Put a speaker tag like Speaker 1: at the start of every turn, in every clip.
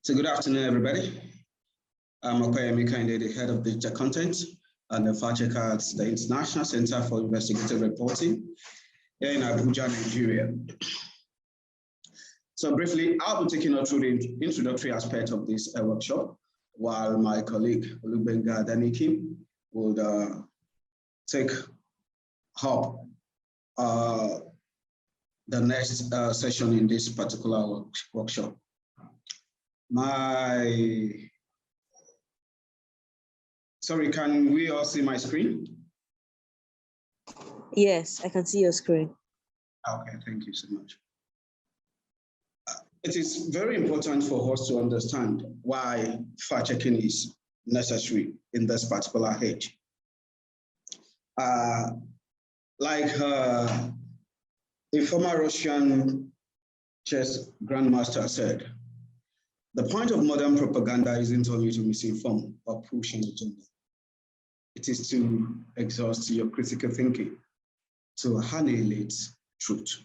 Speaker 1: So good afternoon, everybody. I'm Opeyemi, Kehinde, the head of digital content and the fact checker at the International Center for Investigative Reporting here in Abuja, Nigeria. So briefly, I'll be taking you through the introductory aspect of this workshop, while my colleague, Gbenga Adanikin, will take up the next session in this particular workshop. Sorry, can we all see my screen?
Speaker 2: Yes, I can see your screen.
Speaker 1: Okay, thank you so much. It is very important for us to understand why fact-checking is necessary in this particular age. Like a former Russian chess grandmaster said, the point of modern propaganda isn't only to misinform or push an agenda. It is to exhaust your critical thinking, to annihilate truth.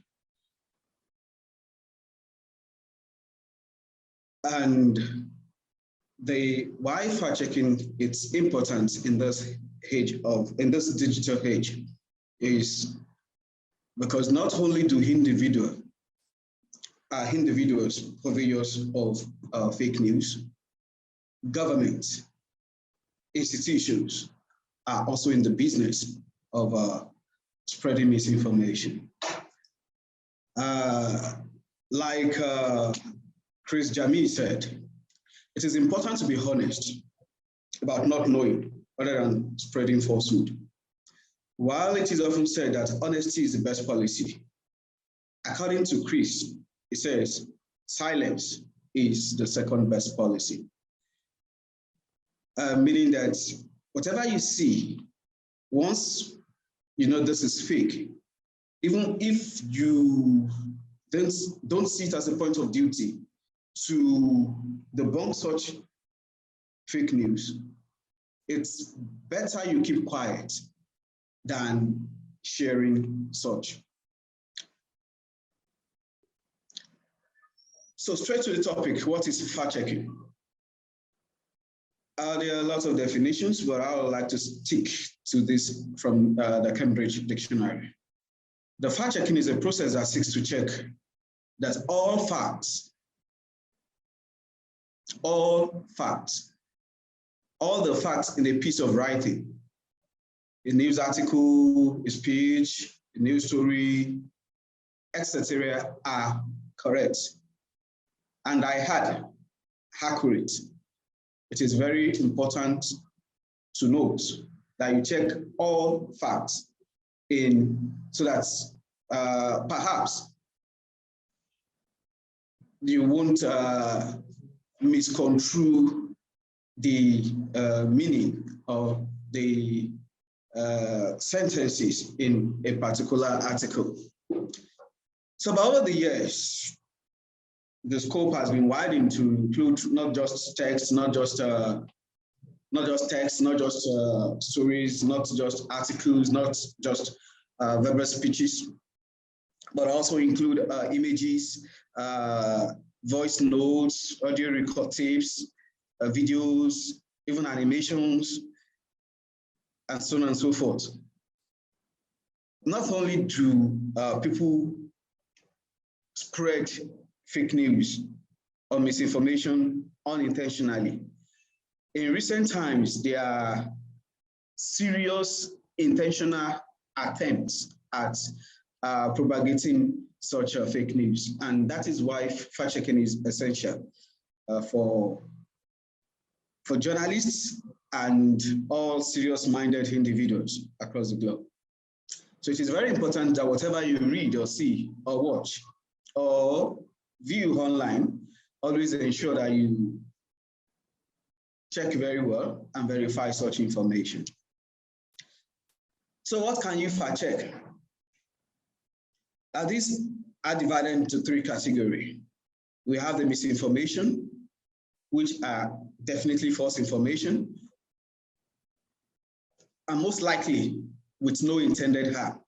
Speaker 1: And why fact-checking it's important in this digital age is because not only do individuals purveyors of fake news, governments, institutions are also in the business of spreading misinformation. Like Chris Jami said, it is important to be honest about not knowing rather than spreading falsehood. While it is often said that honesty is the best policy, according to Chris, he says silence is the second best policy. Meaning that whatever you see, once you know this is fake, even if you don't see it as a point of duty to debunk such fake news, it's better you keep quiet than sharing such. So straight to the topic, what is fact-checking? There are lots of definitions, but I would like to stick to this from the Cambridge Dictionary. The fact-checking is a process that seeks to check that all the facts in a piece of writing, a news article, a speech, a news story, etc., are correct and I had accurate. It is very important to note that you check all facts so that perhaps you won't misconstrue the meaning of the sentences in a particular article. So over the years, the scope has been widened to include not just text, not just stories, not just articles, not just verbal speeches, but also include images, voice notes, audio record tapes, videos, even animations, and so on and so forth. Not only do people spread fake news or misinformation unintentionally, in recent times, there are serious intentional attempts at propagating such fake news. And that is why fact-checking is essential for journalists and all serious-minded individuals across the globe. So it is very important that whatever you read or see or watch or view online, always ensure that you check very well and verify such information. So what can you fact check? These are divided into three categories. We have the misinformation, which are definitely false information, and most likely with no intended harm,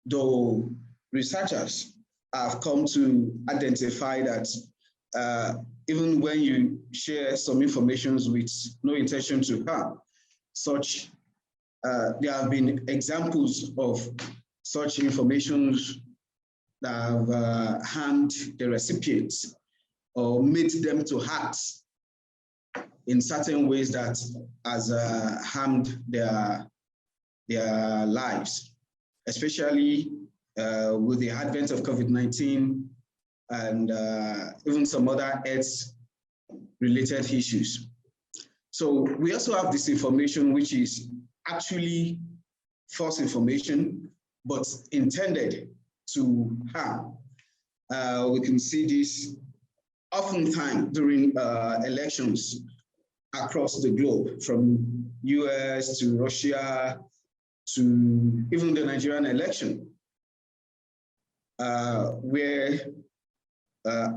Speaker 1: though researchers have come to identify that even when you share some information with no intention to harm. There have been examples of such information that have harmed the recipients or made them to act in certain ways that has harmed their lives, especially with the advent of COVID-19 and even some other health-related issues. So we also have disinformation, which is actually false information, but intended to harm. We can see this oftentimes during elections across the globe, from US to Russia to even the Nigerian election, where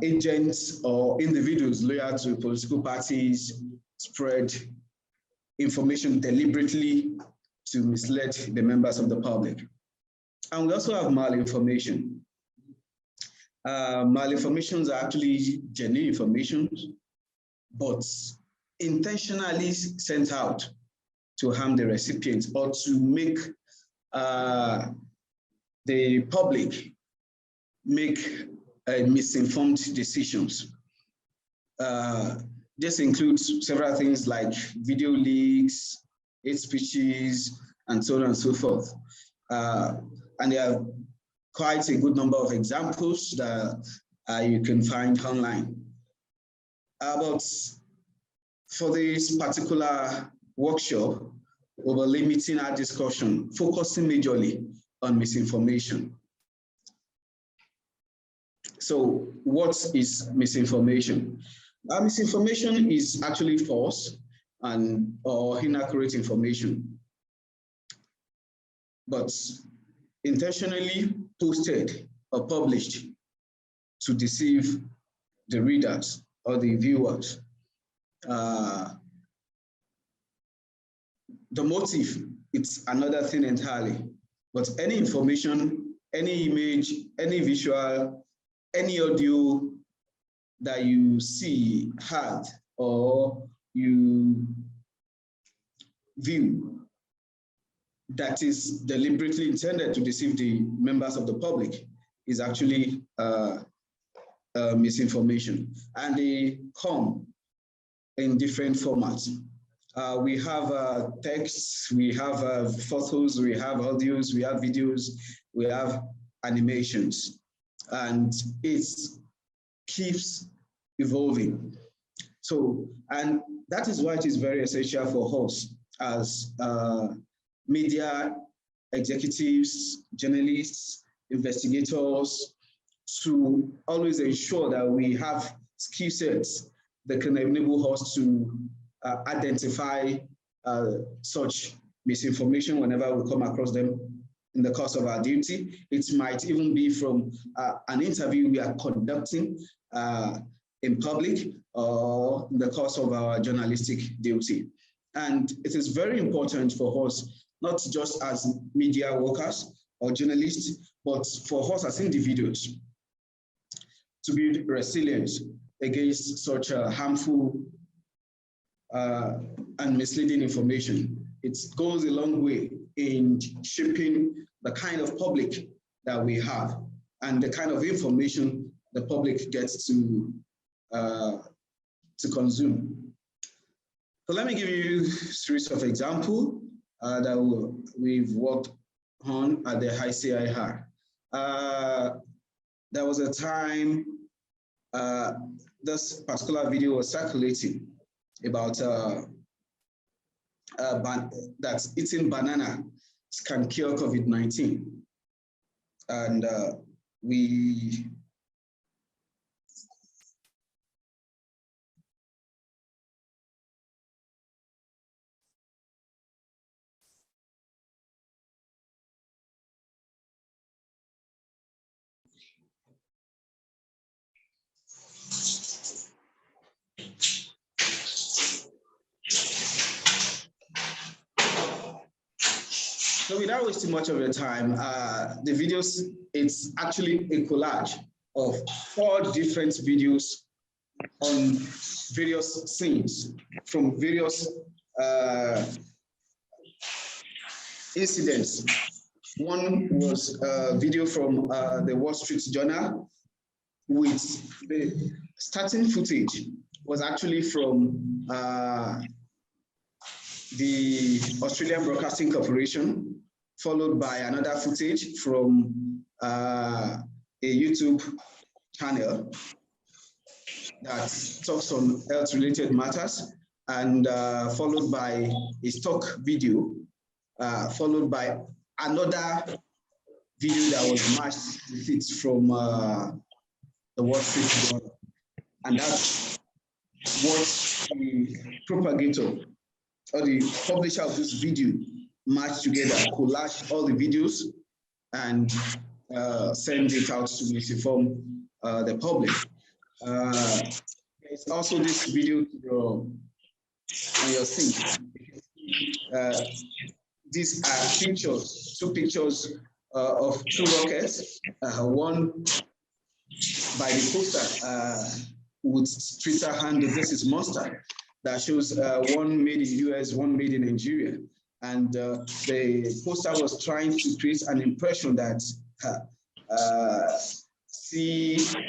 Speaker 1: agents or individuals loyal to political parties spread information deliberately to mislead the members of the public. And we also have malinformation. Malinformations are actually genuine information, but intentionally sent out to harm the recipient or to make the public make misinformed decisions. This includes several things like video leaks, hate speeches, and so on and so forth. And there are quite a good number of examples that you can find online. But for this particular workshop, we were limiting our discussion, focusing majorly on misinformation. So what is misinformation? Misinformation is actually false or inaccurate information, but intentionally posted or published to deceive the readers or the viewers. The motive, it's another thing entirely, but any information, any image, any visual, any audio that you see, heard, or you view that is deliberately intended to deceive the members of the public is actually misinformation. And they come in different formats. We have texts, we have photos, we have audios, we have videos, we have animations, and it keeps evolving. So, and that is why it is very essential for us as media executives, journalists, investigators, to always ensure that we have skill sets that can enable us to identify such misinformation whenever we come across them in the course of our duty. It might even be from an interview we are conducting in public or in the course of our journalistic duty. And it is very important for us, not just as media workers or journalists, but for us as individuals to be resilient against such harmful and misleading information. It goes a long way in shaping the kind of public that we have and the kind of information the public gets to consume. So let me give you a series of examples that we've worked on at the ICIR. There was a time this particular video was circulating about that eating banana can cure COVID-19. And we So without wasting much of your time, the videos, it's actually a collage of 4 different videos on various scenes from various incidents. One was a video from the Wall Street Journal, with the starting footage was actually from the Australian Broadcasting Corporation, followed by another footage from a YouTube channel that talks on health-related matters, and followed by a stock video, followed by another video that was matched with it from the Wall Street Journal. And that's what the propagator or the publisher of this video matched together, collage all the videos and send it out to misinform the public. There's also this video on your screen. These are pictures, two pictures of two rockets, one by the poster with Twitter handle, "This is Monster," that shows one made in US, one made in Nigeria. And the poster was trying to create an impression that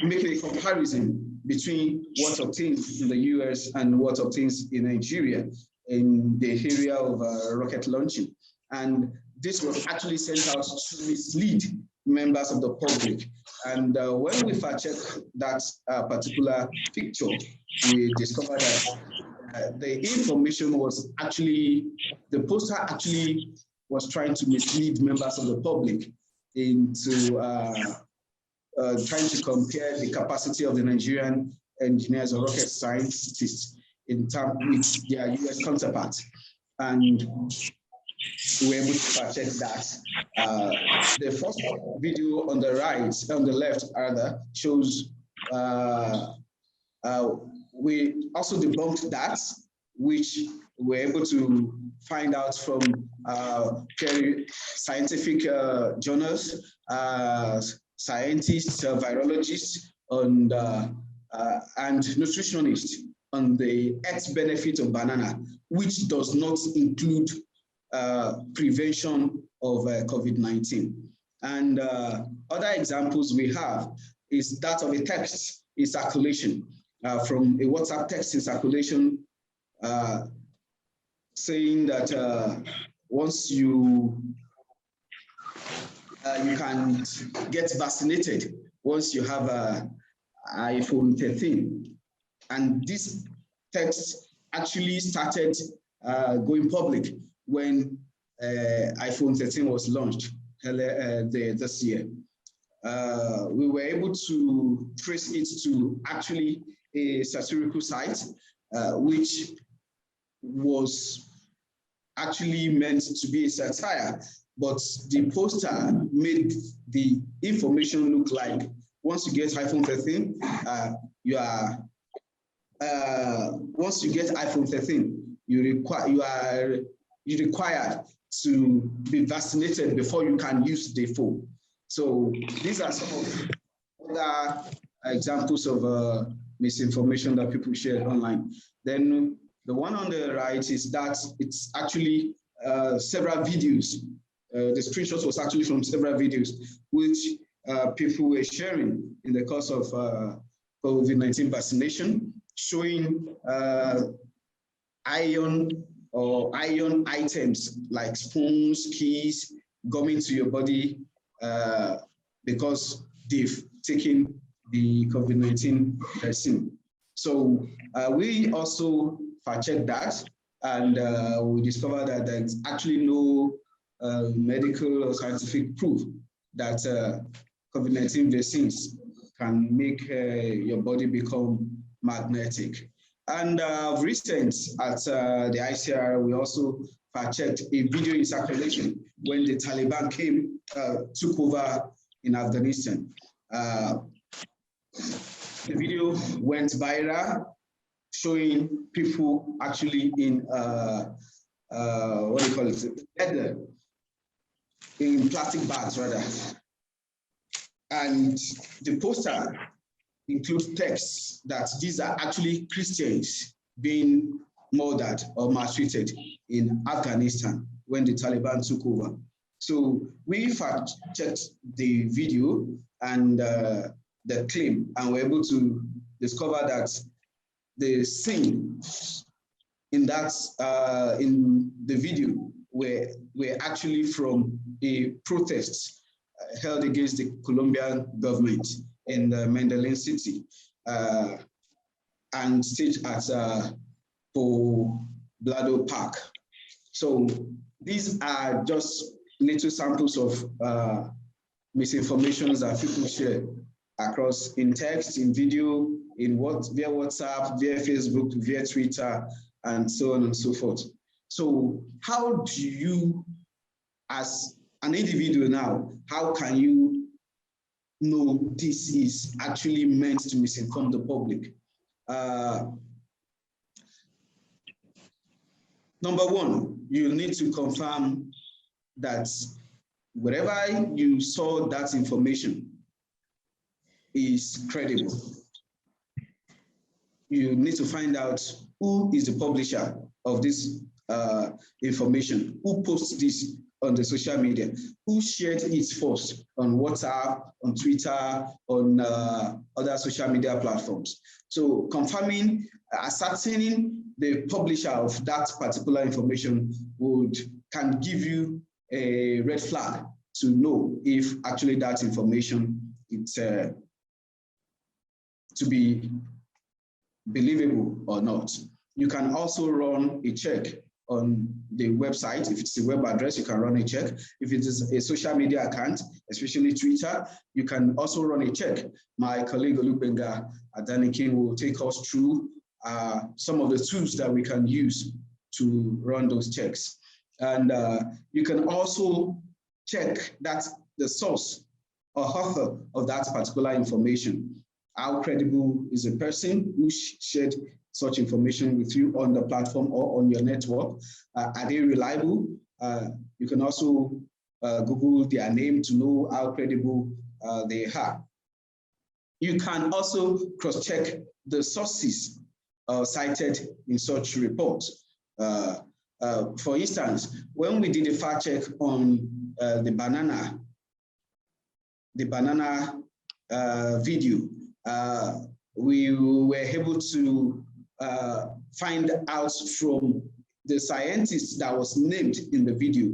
Speaker 1: making a comparison between what obtains in the US and what obtains in Nigeria in the area of rocket launching. And this was actually sent out to mislead members of the public. And when we fact-check that particular picture, we discovered that the information was actually, the poster actually was trying to mislead members of the public into trying to compare the capacity of the Nigerian engineers or rocket scientists in terms with their US counterparts. And we were able to fact check that. The first video on the right, on the left rather, shows we also debunked that, which we're able to find out from scientific journals, scientists, virologists, and nutritionists on the health benefit of banana, which does not include prevention of COVID-19. And other examples we have is that of a text in circulation, from a WhatsApp text in circulation saying that once you can get vaccinated once you have an iPhone 13. And this text actually started going public when iPhone 13 was launched this year. We were able to trace it to actually a satirical site, which was actually meant to be a satire, but the poster made the information look like once you get iPhone 13, once you get iPhone 13, you are required to be vaccinated before you can use the phone. So these are some of other examples of misinformation that people share online. Then the one on the right is that it's actually several videos. The screenshot was actually from several videos, which people were sharing in the course of COVID-19 vaccination, showing iron items like spoons, keys, coming to your body because they've taken the COVID-19 vaccine. So we also fact-checked that, and we discovered that there's actually no medical or scientific proof that COVID-19 vaccines can make your body become magnetic. And recent at the ICR, we also fact-checked a video in circulation when the Taliban took over in Afghanistan. The video went viral, showing people actually in what do you call it, leather, in plastic bags rather. And the poster include texts that these are actually Christians being murdered or maltreated in Afghanistan when the Taliban took over. So we fact-checked the video and the claim, and were able to discover that the scene in the video were actually from a protest held against the Colombian government in Medellin City and staged at Poblado Park. So these are just little samples of misinformations that people share across in text, in video, via WhatsApp, via Facebook, via Twitter, and so on and so forth. So how do you, as an individual now, how can you know this is actually meant to misinform the public? Number one, you need to confirm that wherever you saw that information is credible. You need to find out who is the publisher of this information, who posts this on the social media, who shared it first on WhatsApp, on Twitter, on other social media platforms. So confirming, ascertaining the publisher of that particular information can give you a red flag to know if actually that information is to be believable or not. You can also run a check on the website. If it's a web address, you can run a check. If it is a social media account, especially Twitter, you can also run a check. My colleague Gbenga Adanikin will take us through some of the tools that we can use to run those checks. And you can also check that the source or author of that particular information. How credible is a person who shared such information with you on the platform or on your network? Are they reliable? You can also Google their name to know how credible they are. You can also cross-check the sources cited in such reports. For instance, when we did a fact check on the banana video, we were able to find out from the scientist that was named in the video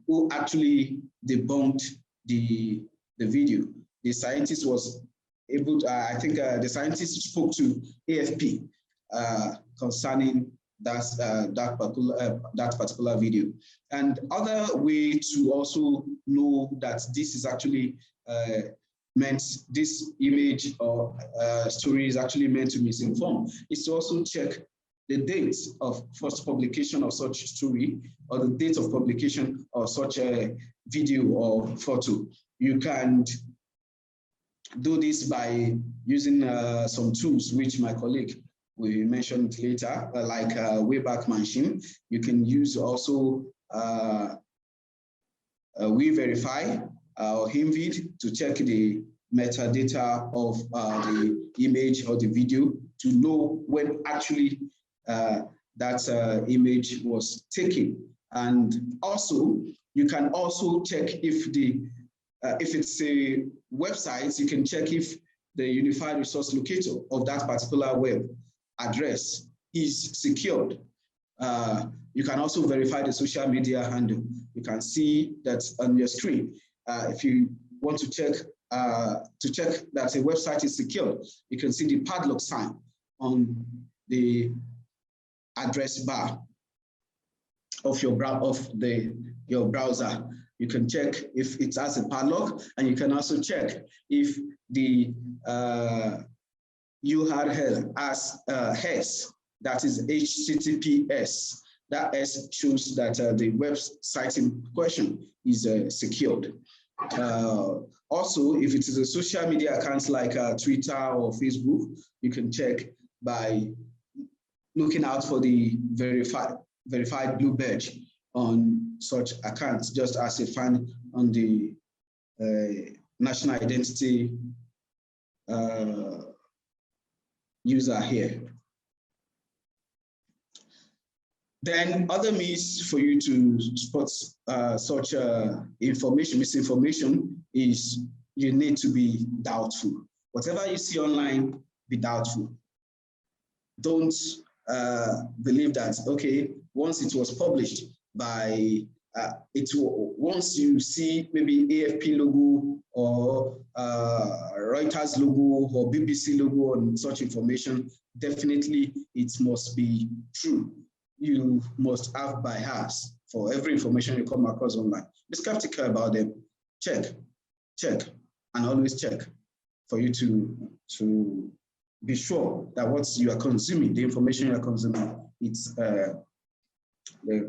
Speaker 1: who actually debunked the video. The scientist was able to, I think the scientist spoke to AFP concerning that particular video. And other way to also know that this is actually meant, this image or story is actually meant to misinform, is to also check the date of first publication of such story or the date of publication of such a video or photo. You can do this by using some tools which my colleague will mention later, like Wayback Machine. You can use also Verifier or Invid to check the metadata of the image or the video to know when actually that image was taken. And also, you can also check if it's a website, you can check if the unified resource locator of that particular web address is secured. You can also verify the social media handle. You can see that on your screen. If you want to check that a website is secured, you can see the padlock sign on the address bar of your browser. You can check if it has a padlock, and you can also check if the URL has S, that is HTTPS. That S shows that the website in question is secured. Also, if it is a social media account like Twitter or Facebook, you can check by looking out for the verified blue badge on such accounts, just as you find on the national identity user here. Then other means for you to spot such information, misinformation, is you need to be doubtful. Whatever you see online, be doubtful. Don't believe that, okay, once it was published by, once you see maybe AFP logo or Reuters logo or BBC logo on such information, definitely it must be true. You must have bias for every information you come across online. Be skeptical about them. Check, and always check for you to be sure that what you are consuming, the information you are consuming, it's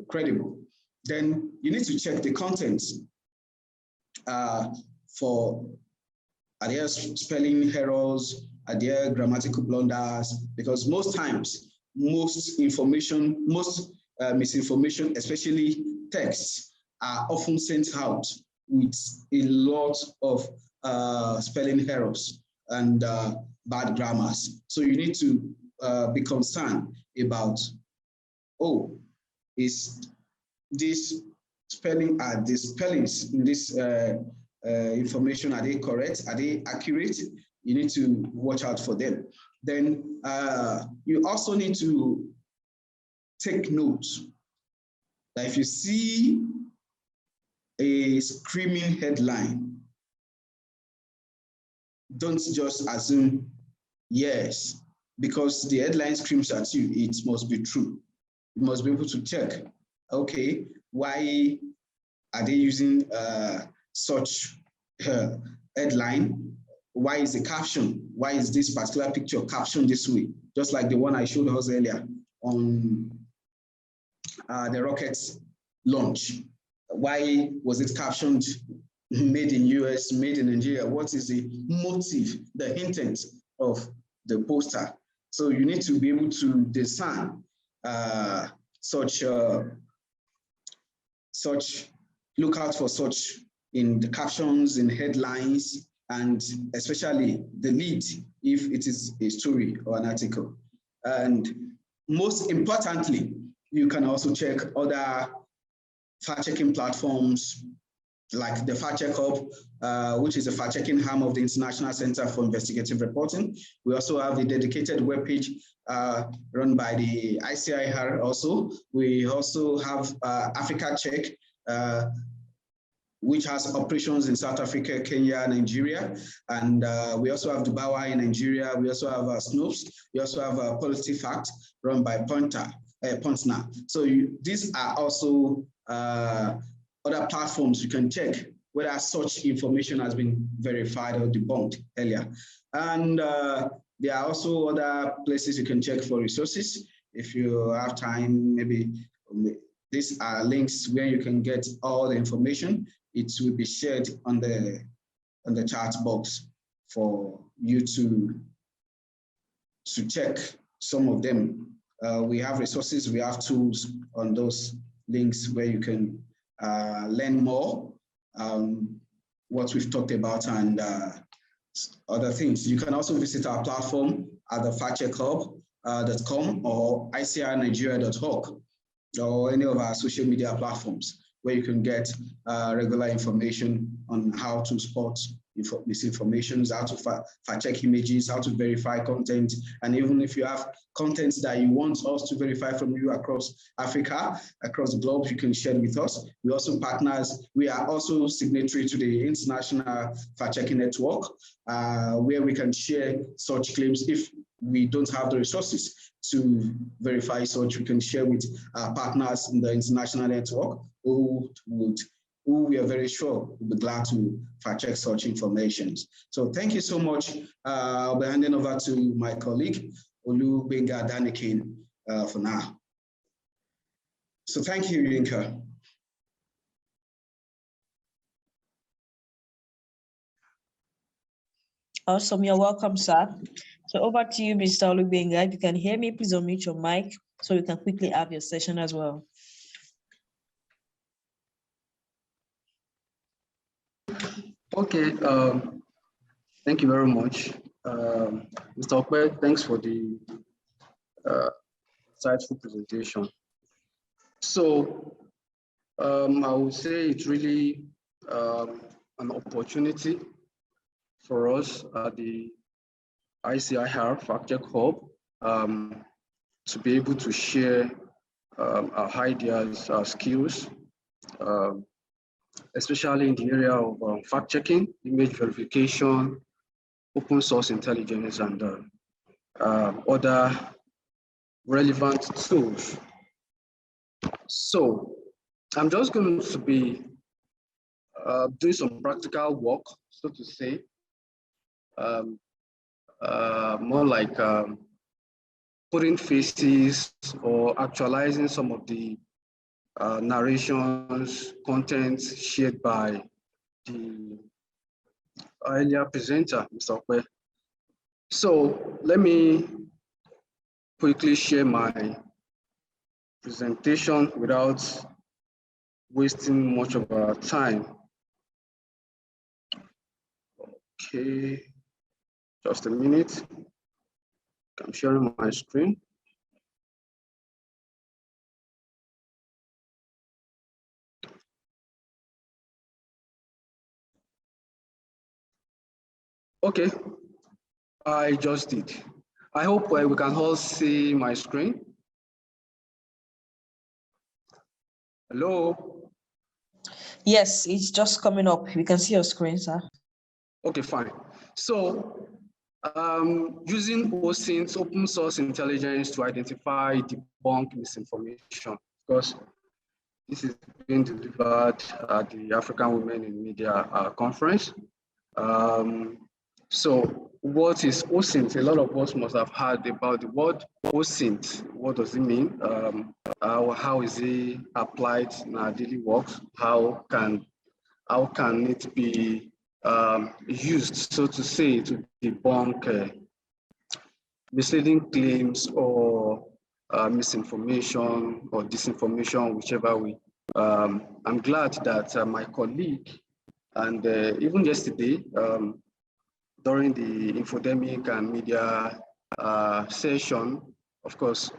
Speaker 1: credible. Then you need to check the content for, are there spelling errors, are there grammatical blunders, because most times, most information, most misinformation, especially texts, are often sent out with a lot of spelling errors and bad grammars. So you need to be concerned about, oh, is this spelling, the spellings in this information, are they correct? Are they accurate? You need to watch out for them. Then you also need to take notes that if you see a screaming headline, don't just assume yes, because the headline screams at you, it must be true. You must be able to check, okay, why are they using such headline? Why is the caption? Why is this particular picture captioned this way? Just like the one I showed us earlier on the rocket launch. Why was it captioned made in US, made in Nigeria? What is the motive, the intent of the poster? So you need to be able to discern such, look out for such in the captions, in headlines, and especially the lead, if it is a story or an article. And most importantly, you can also check other fact-checking platforms like the Fact Check Hub, which is a fact-checking arm of the International Center for Investigative Reporting. We also have a dedicated webpage run by the ICIR also. We also have Africa Check, which has operations in South Africa, Kenya, Nigeria. And we also have Dubawa in Nigeria. We also have Snopes. We also have PolitiFact run by Pontner. So these are also other platforms you can check whether such information has been verified or debunked earlier. And there are also other places you can check for resources. If you have time, maybe these are links where you can get all the information. It will be shared on the chat box for you to check some of them. We have resources, we have tools on those links where you can learn more what we've talked about and other things. You can also visit our platform at the factcheckhub.com or icrnigeria.org or any of our social media platforms where you can get regular information on how to spot misinformation, how to fact check images, how to verify content, and even if you have content that you want us to verify from you across Africa, across the globe, you can share it with us. We also partners, we are also signatory to the International Fact Checking Network, where we can share such claims if we don't have the resources to verify such. We can share with our partners in the international network who we are very sure will be glad to fact check such information. So thank you so much. I'll be handing over to my colleague, Gbenga Adanikin, for now. So thank you, Yinka.
Speaker 2: Awesome, you're welcome, sir. So over to you, Mr. Gbenga. If you can hear me, please unmute your mic so we can quickly have your session as well.
Speaker 3: Okay, thank you very much. Mr. Okwe, thanks for the insightful presentation. So I would say it's really an opportunity for us at the ICIR Fact Check Hub to be able to share our ideas, our skills, especially in the area of fact checking, image verification, open source intelligence, and other relevant tools. So I'm just going to be doing some practical work, so to say, more like putting faces or actualizing some of the narrations, content shared by the earlier presenter, Mr. Okwe. So let me quickly share my presentation without wasting much of our time. Okay, just a minute. I'm sharing my screen. Okay, I just did. I hope we can all see my screen. Hello?
Speaker 2: Yes, it's just coming up. We can see your screen, sir.
Speaker 3: Okay, fine. So using OSINT, open source intelligence, to identify, debunk misinformation, because this is being delivered at the African Women in Media conference. So what is OSINT? A lot of us must have heard about the word OSINT. What does it mean? How is it applied in our daily works? How can it be used, so to say, to debunk misleading claims or misinformation or disinformation, whichever way. I'm glad that my colleague and even yesterday, during the infodemic and media session, of course,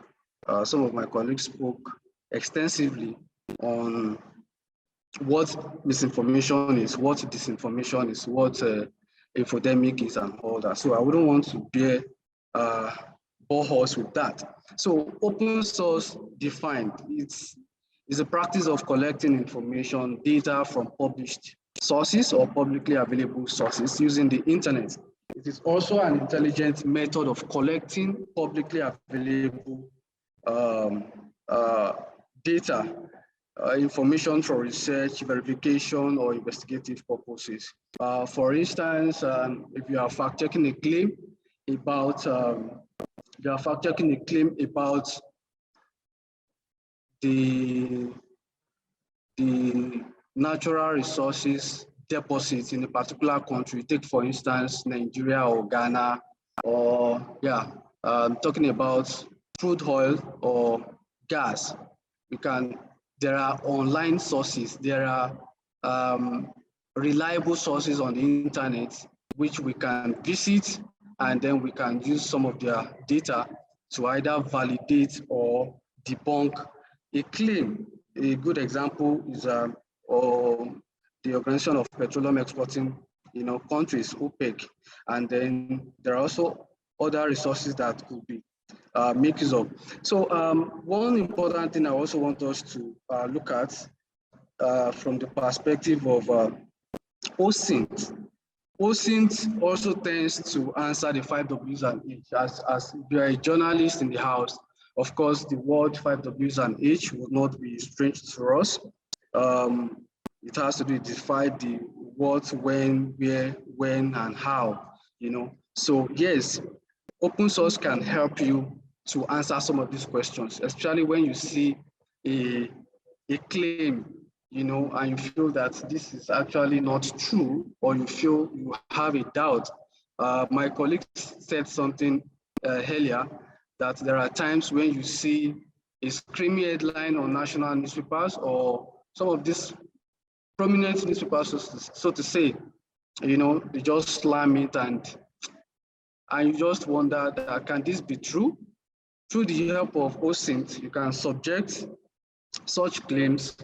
Speaker 3: some of my colleagues spoke extensively on what misinformation is, what disinformation is, what infodemic is, and all that. So I wouldn't want to bore horse with that. So open source defined, it's a practice of collecting information, data from published sources or publicly available sources using the internet. It is also an intelligent method of collecting publicly available data, information for research, verification, or investigative purposes. For instance, if you are fact-checking a claim about the natural resources deposits in a particular country, take for instance Nigeria or Ghana, or talking about crude oil or gas, there are online sources, there are reliable sources on the internet which we can visit, and then we can use some of their data to either validate or debunk a claim. A good example is the Organization of Petroleum Exporting countries, OPEC, and then there are also other resources that could be make use of. So one important thing I also want us to look at from the perspective of OSINT. OSINT also tends to answer the 5 Ws and H. As you are a journalist in the house, of course, the word 5 Ws and H would not be strange to us. It has to do with the what, when, where, when, and how, So yes, open source can help you to answer some of these questions, especially when you see a claim, and you feel that this is actually not true, or you feel you have a doubt. My colleague said something earlier, that there are times when you see a screaming headline on national newspapers or some of these prominent newspapers, so to say, they just slam it, and and you just wonder that, can this be true? Through the help of OSINT, you can subject such claims,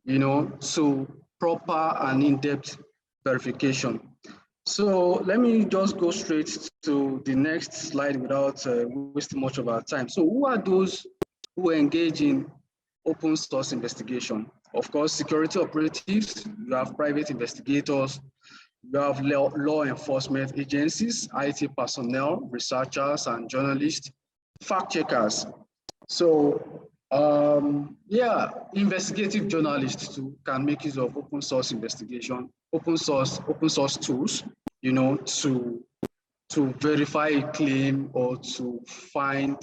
Speaker 3: to proper and in-depth verification. So let me just go straight to the next slide without wasting much of our time. So who are those who engage in open source investigation? Of course, security operatives, you have private investigators, you have law enforcement agencies, IT personnel, researchers and journalists, fact checkers. So yeah, investigative journalists too can make use of open source investigation, open source tools, to verify a claim or to find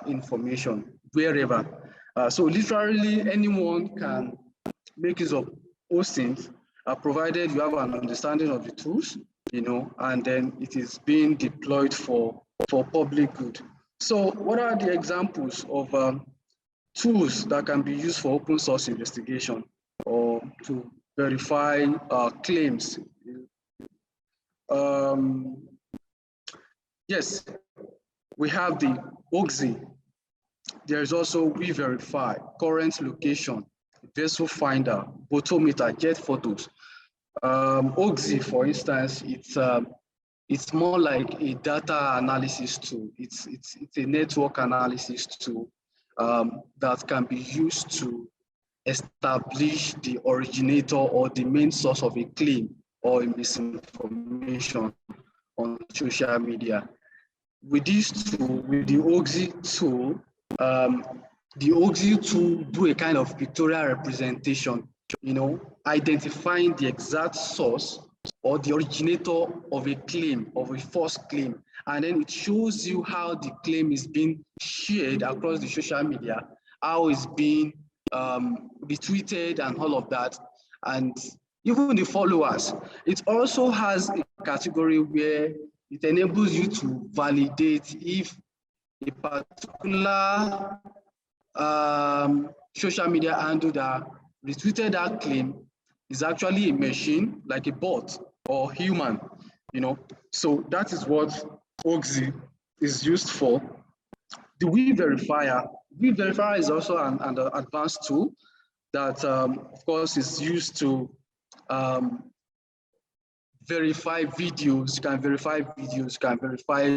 Speaker 3: information wherever. So literally anyone can make use of OSINT, provided you have an understanding of the tools, and then it is being deployed for public good. So what are the examples of tools that can be used for open source investigation or to verify claims? Yes, we have the OXI. There's also Verifier, current location, vessel finder, photometer, jet photos. OXI, for instance, it's more like a data analysis tool. It's a network analysis tool that can be used to establish the originator or the main source of a claim or a misinformation on social media. With this tool, with the OXI tool, do a kind of pictorial representation, identifying the exact source or the originator of a claim, of a false claim. And then it shows you how the claim is being shared across the social media, how it's being retweeted and all of that. And even the followers. It also has a category where it enables you to validate if a particular social media handle that retweeted that claim is actually a machine, like a bot or human, So that is what OXI is used for. The Verifier is also an advanced tool that, of course, is used to verify videos. You can verify videos, you can verify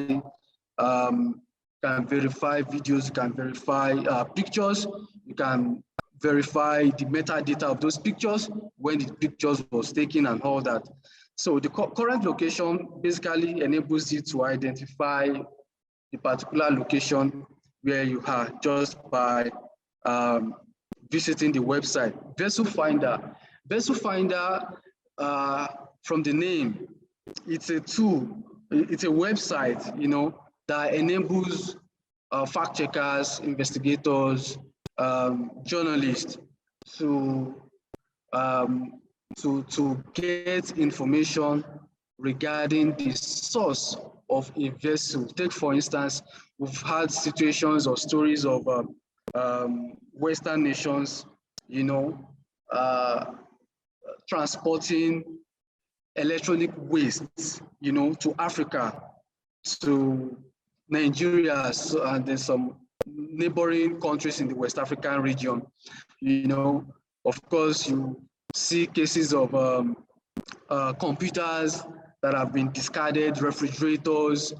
Speaker 3: videos, you can verify pictures, you can verify the metadata of those pictures, when the pictures was taken and all that. So the current location basically enables you to identify the particular location where you are just by visiting the website. Vessel Finder, from the name, it's a tool, it's a website, that enables fact checkers, investigators, journalists to get information regarding the source of a vessel. Take, for instance, we've had situations or stories of Western nations, transporting electronic wastes, to Africa, to Nigeria, and then some neighboring countries in the West African region. Of course, you see cases of computers that have been discarded, refrigerators,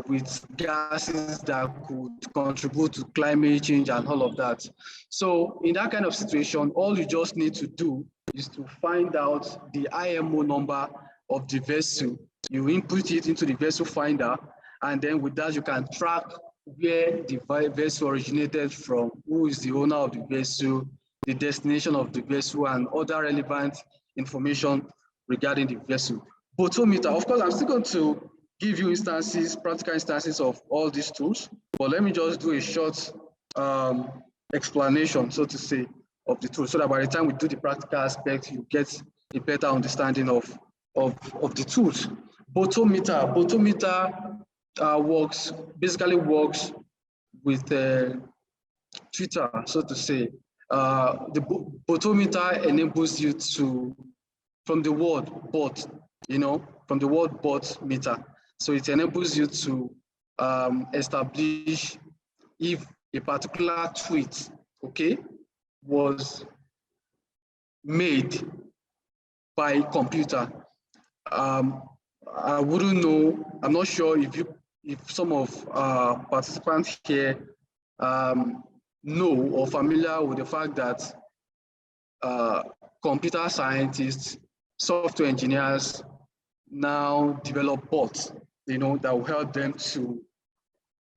Speaker 3: with gases that could contribute to climate change and all of that. So in that kind of situation, all you just need to do is to find out the IMO number of the vessel. You input it into the vessel finder, and then with that, you can track where the vessel originated from, who is the owner of the vessel, the destination of the vessel, and other relevant information regarding the vessel. Photometer, of course, I'm still going to give you practical instances of all these tools, but let me just do a short explanation, so to say, of the tool, so that by the time we do the practical aspect, you get a better understanding of the tools. Photometer basically works with Twitter, so to say. The photometer enables you to, from the word bot, from the word bot meter. So it enables you to establish if a particular tweet, okay, was made by a computer. I wouldn't know, I'm not sure if some of participants here know or familiar with the fact that computer scientists, software engineers now develop bots, that will help them to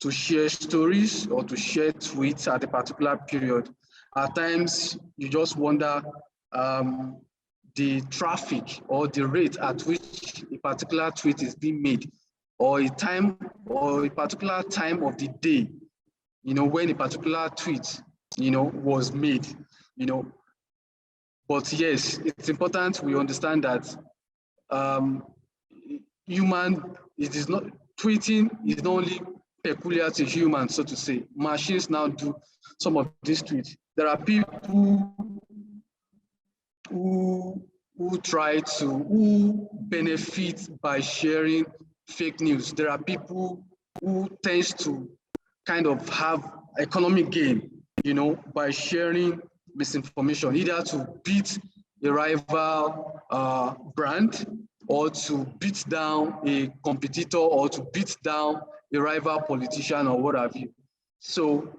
Speaker 3: share stories or to share tweets at a particular period. At times, you just wonder the traffic or the rate at which a particular tweet is being made, or a particular time of the day, when a particular tweet, was made, But yes, it's important we understand that tweeting is not only peculiar to humans, so to say. Machines now do some of these tweets. There are people who benefit by sharing fake news. There are people who tend to kind of have economic gain, by sharing misinformation, either to beat a rival brand, or to beat down a competitor, or to beat down a rival politician, or what have you. So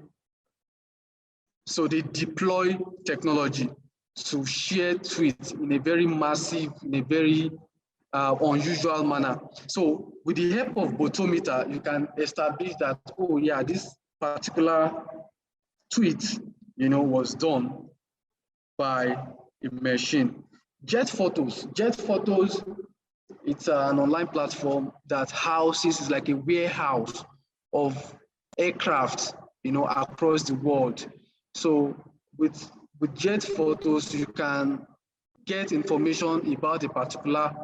Speaker 3: they deploy technology to share tweets in a very massive, in a very unusual manner. So with the help of Photometer, you can establish that, oh yeah, this particular tweet, was done by a machine. Jet Photos, it's an online platform that houses, is like a warehouse of aircraft, across the world. So with Jet Photos, you can get information about a particular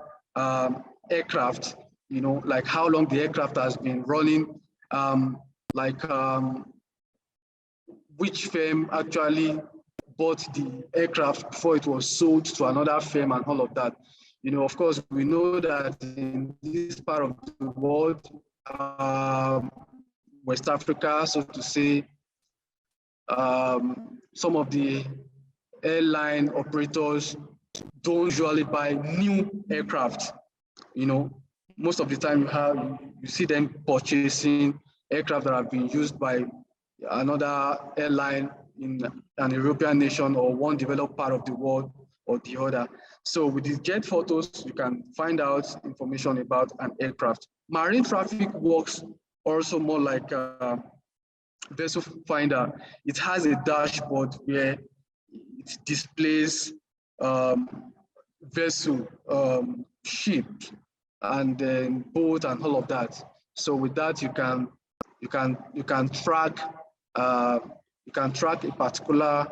Speaker 3: aircraft, like how long the aircraft has been running, which firm actually bought the aircraft before it was sold to another firm, and all of that. Of course, we know that in this part of the world, West Africa, so to say, some of the airline operators don't usually buy new aircraft. Most of the time you see them purchasing aircraft that have been used by another airline in an European nation, or one developed part of the world, or the other. So with these Jet Photos, you can find out information about an aircraft. Marine traffic works also more like a vessel finder. It has a dashboard where it displays vessel, ship, and then boat, and all of that. So with that, you can track a particular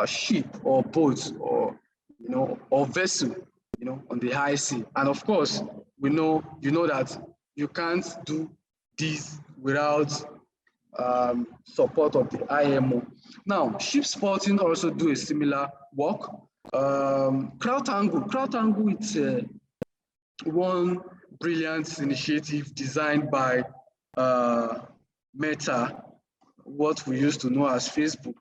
Speaker 3: ship or boat, or vessel, on the high sea. And of course, you know that you can't do this without support of the IMO. Now, ship spotting also do a similar work. Crowdtango, it's one brilliant initiative designed by Meta, what we used to know as Facebook.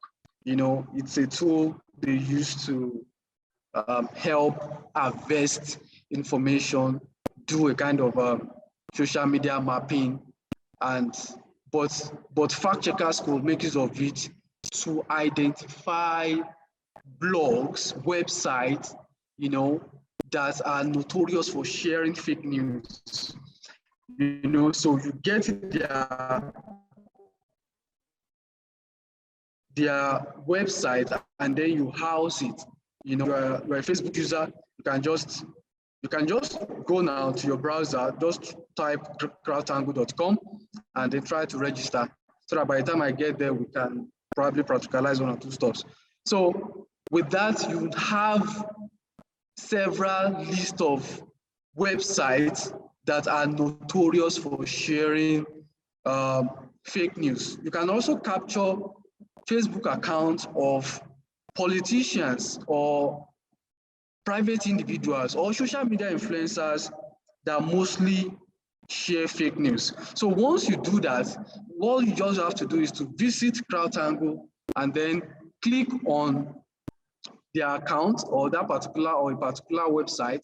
Speaker 3: It's a tool they use to help harvest information, do a kind of social media mapping, but fact checkers could make use of it to identify blogs, websites, that are notorious for sharing fake news. So you get their website, and then you house it. You're a Facebook user, you can just go now to your browser, just type crowdtango.com, and then try to register, so that by the time I get there, we can probably practicalize one or two steps. So with that, you would have several lists of websites that are notorious for sharing fake news. You can also capture Facebook accounts of politicians or private individuals or social media influencers that mostly share fake news. So once you do that, all you just have to do is to visit Crowdtango and then click on their account or that particular or a particular website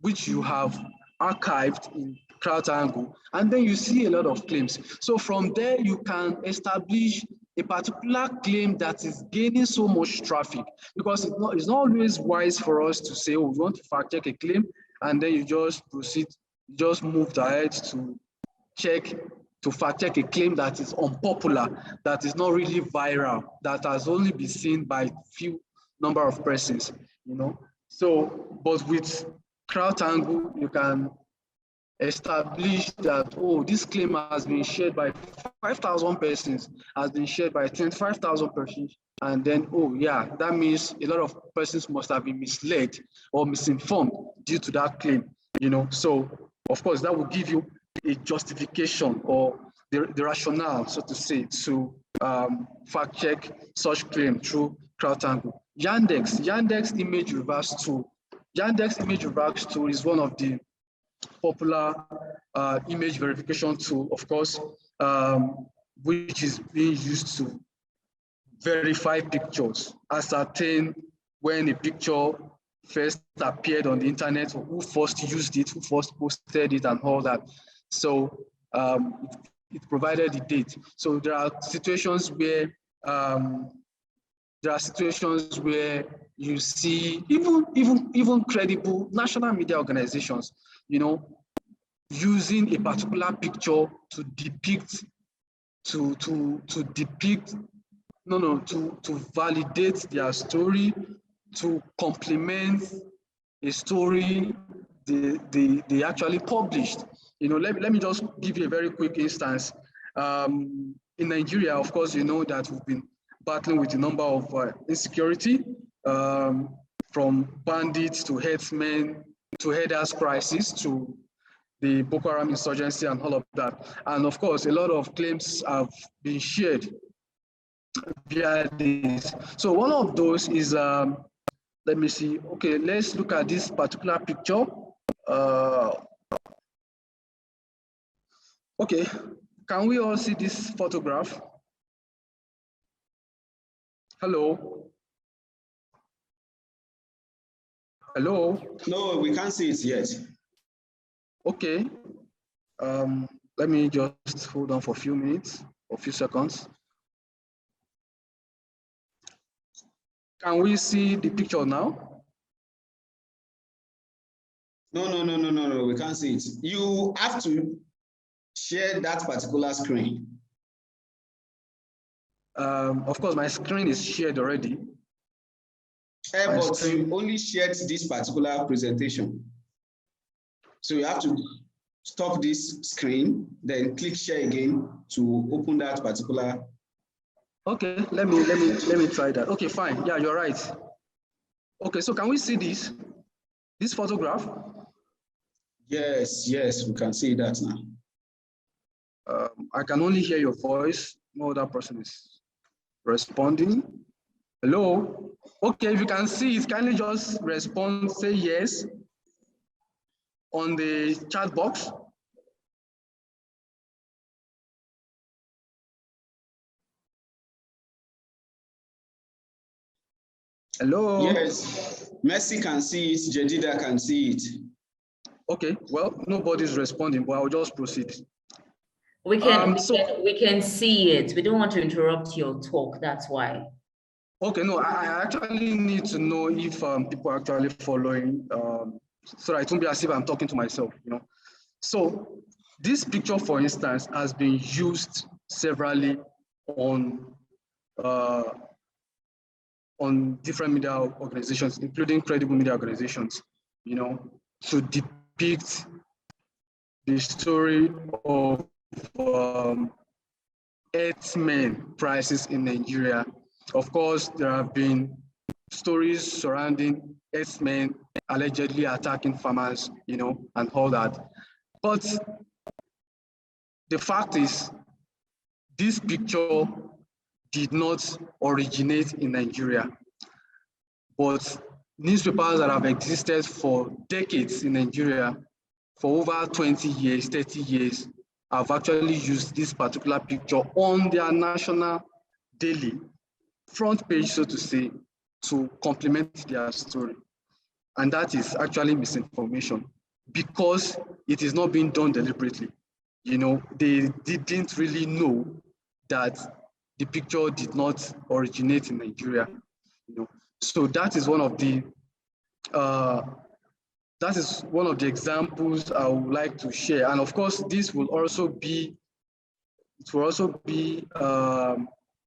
Speaker 3: which you have archived in Crowdtango, and then you see a lot of claims. So from there, you can establish a particular claim that is gaining so much traffic, because it's not always wise for us to say, oh, we want to fact check a claim, and then you just proceed, just move ahead to fact check a claim that is unpopular, that is not really viral, that has only been seen by few number of persons, you know. So, but with Crowdtango, you can establish that, oh, this claim has been shared by 5,000 persons, has been shared by 25,000 persons, and then, oh yeah, that means a lot of persons must have been misled or misinformed due to that claim, you know. So, of course, that will give you a justification or the rationale, so to say, to fact check such claim through Crowdtango. Yandex image reverse tool. Yandex image reverse tool is one of the popular image verification tool, of course, which is being used to verify pictures, ascertain when a picture first appeared on the internet, or who first used it, who first posted it, and all that. So it provided the date. So there are situations where you see even credible national media organizations, you know, using a particular picture to validate their story, to complement a story they actually published. You know, let me just give you a very quick instance. In Nigeria, of course, you know that we've been battling with a number of insecurity, from bandits to headsmen to headers crisis to the Boko Haram insurgency and all of that. And of course, a lot of claims have been shared via this. So one of those is, let me see, okay, let's look at this particular picture. Okay, can we all see this photograph? Hello? Hello?
Speaker 1: No, we can't see it yet.
Speaker 3: Okay, let me just hold on for a few minutes, or a few seconds. Can we see the picture now?
Speaker 1: No, we can't see it. You have to share that particular screen.
Speaker 3: Of course, my screen is shared already.
Speaker 1: But you only shared this particular presentation. So you have to stop this screen, then click share again to open that particular.
Speaker 3: Okay, let me try that. Okay, fine. Yeah, you're right. Okay, so can we see this photograph?
Speaker 1: Yes, we can see that now.
Speaker 3: I can only hear your voice. No other person is responding. Hello? Okay, if you can see it, kindly just respond, say yes on the chat box. Hello?
Speaker 1: Yes, Messi can see it, Jedida can see it.
Speaker 3: Okay, well, nobody's responding, but I'll just proceed.
Speaker 4: We can see it. We don't want to interrupt your talk, that's why. Okay,
Speaker 3: no, I actually need to know if people are actually following, so that it won't be as if I'm talking to myself, you know. So this picture, for instance, has been used severally on different media organizations, including credible media organizations, you know, to depict the story of herdsmen prices in Nigeria. Of course, there have been stories surrounding herdsmen allegedly attacking farmers, you know, and all that. But the fact is, this picture did not originate in Nigeria, but newspapers that have existed for decades in Nigeria, for over 20 years, 30 years, have actually used this particular picture on their national daily front page, so to say, to complement their story. And that is actually misinformation, because it is not being done deliberately. You know, they didn't really know that the picture did not originate in Nigeria. You know, so that is one of the examples I would like to share. And of course, this will also be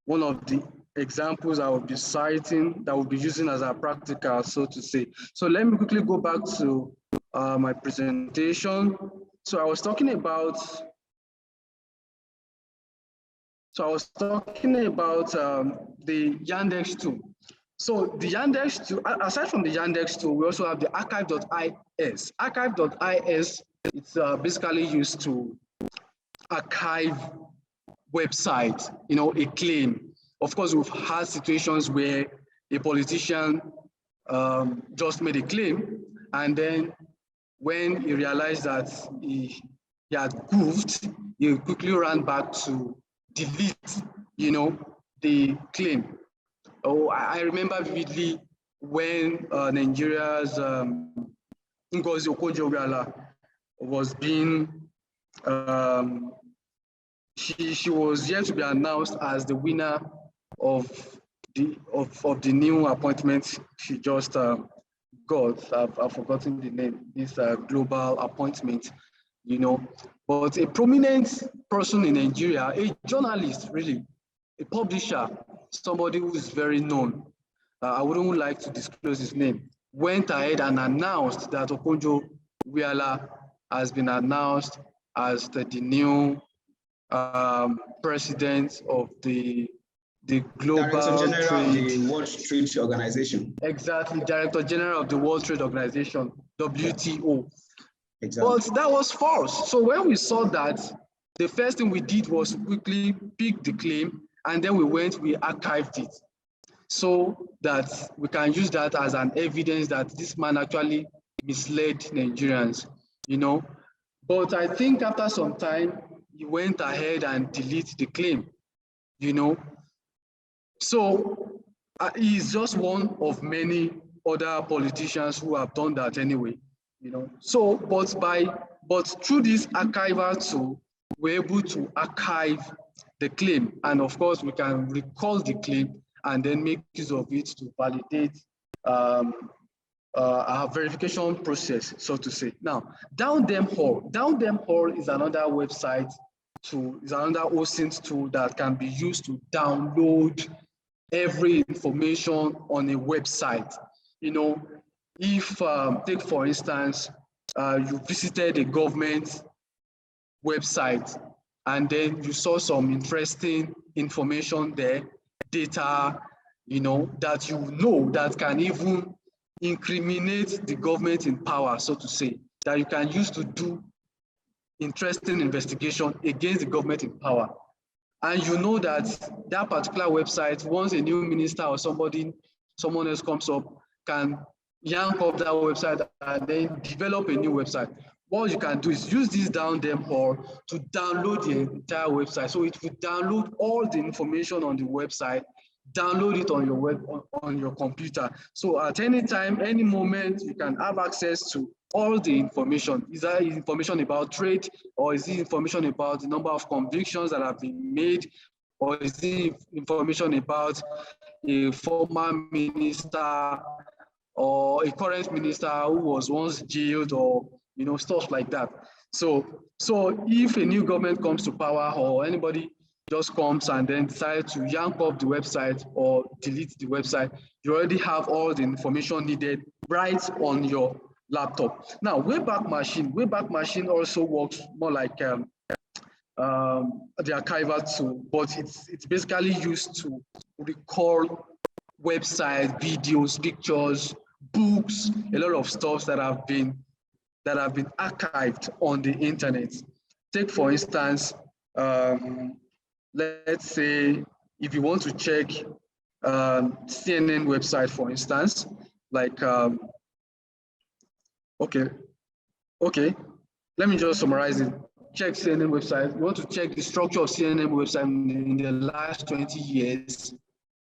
Speaker 3: one of the examples I will be citing, that will be using as a practical, so to say. So let me quickly go back to my presentation. So I was talking about the Yandex tool. So the Yandex tool, aside from the Yandex tool, we also have the archive.is. Archive.is, it's basically used to archive website, you know, a claim. Of course, we've had situations where a politician just made a claim, and then when he realized that he had goofed, he quickly ran back to delete, you know, the claim. Oh, I remember vividly when Nigeria's Ngozi Okonjo-Iweala was being she was yet to be announced as the winner of the new appointment she just got. I've forgotten the name. This global appointment, you know. But a prominent person in Nigeria, a journalist, really, a publisher, somebody who is very known, I wouldn't like to disclose his name, went ahead and announced that Okonjo-Iweala has been announced as the new president of the global
Speaker 1: Director General
Speaker 3: trade,
Speaker 1: of the World Trade Organization.
Speaker 3: Exactly, Director General of the World Trade Organization, WTO.
Speaker 1: Exactly.
Speaker 3: But that was false. So when we saw that, the first thing we did was quickly pick the claim, and then we archived it, so that we can use that as an evidence that this man actually misled Nigerians, you know. But I think after some time, he went ahead and deleted the claim, you know. So he's just one of many other politicians who have done that anyway, you know. So, but through this archival tool, we're able to archive the claim, and of course, we can recall the claim and then make use of it to validate our verification process, so to say. Now, Down Them Hall is another website tool, is another OSINT tool that can be used to download every information on a website. You know, if, take for instance, you visited a government website and then you saw some interesting information there, data, you know, that can even incriminate the government in power, so to say, that you can use to do interesting investigation against the government in power. And you know that that particular website, once a new minister or someone else comes up, can yank up that website and then develop a new website. What you can do is use this Down Them Hall to download the entire website. So it will download all the information on the website, download it on your on your computer. So at any time, any moment, you can have access to all the information. Is that information about trade, or is it information about the number of convictions that have been made, or is it information about a former minister or a current minister who was once jailed, or you know, stuff like that. So if a new government comes to power, or anybody just comes and then decides to yank off the website or delete the website, you already have all the information needed right on your laptop. Now, Wayback Machine also works more like the archival tool, but it's basically used to recall websites, videos, pictures, books, a lot of stuff that have been archived on the internet. Take for instance, let's say if you want to check CNN website, for instance, like, okay, let me just summarize it. Check CNN website. You want to check the structure of CNN website in the last 20 years,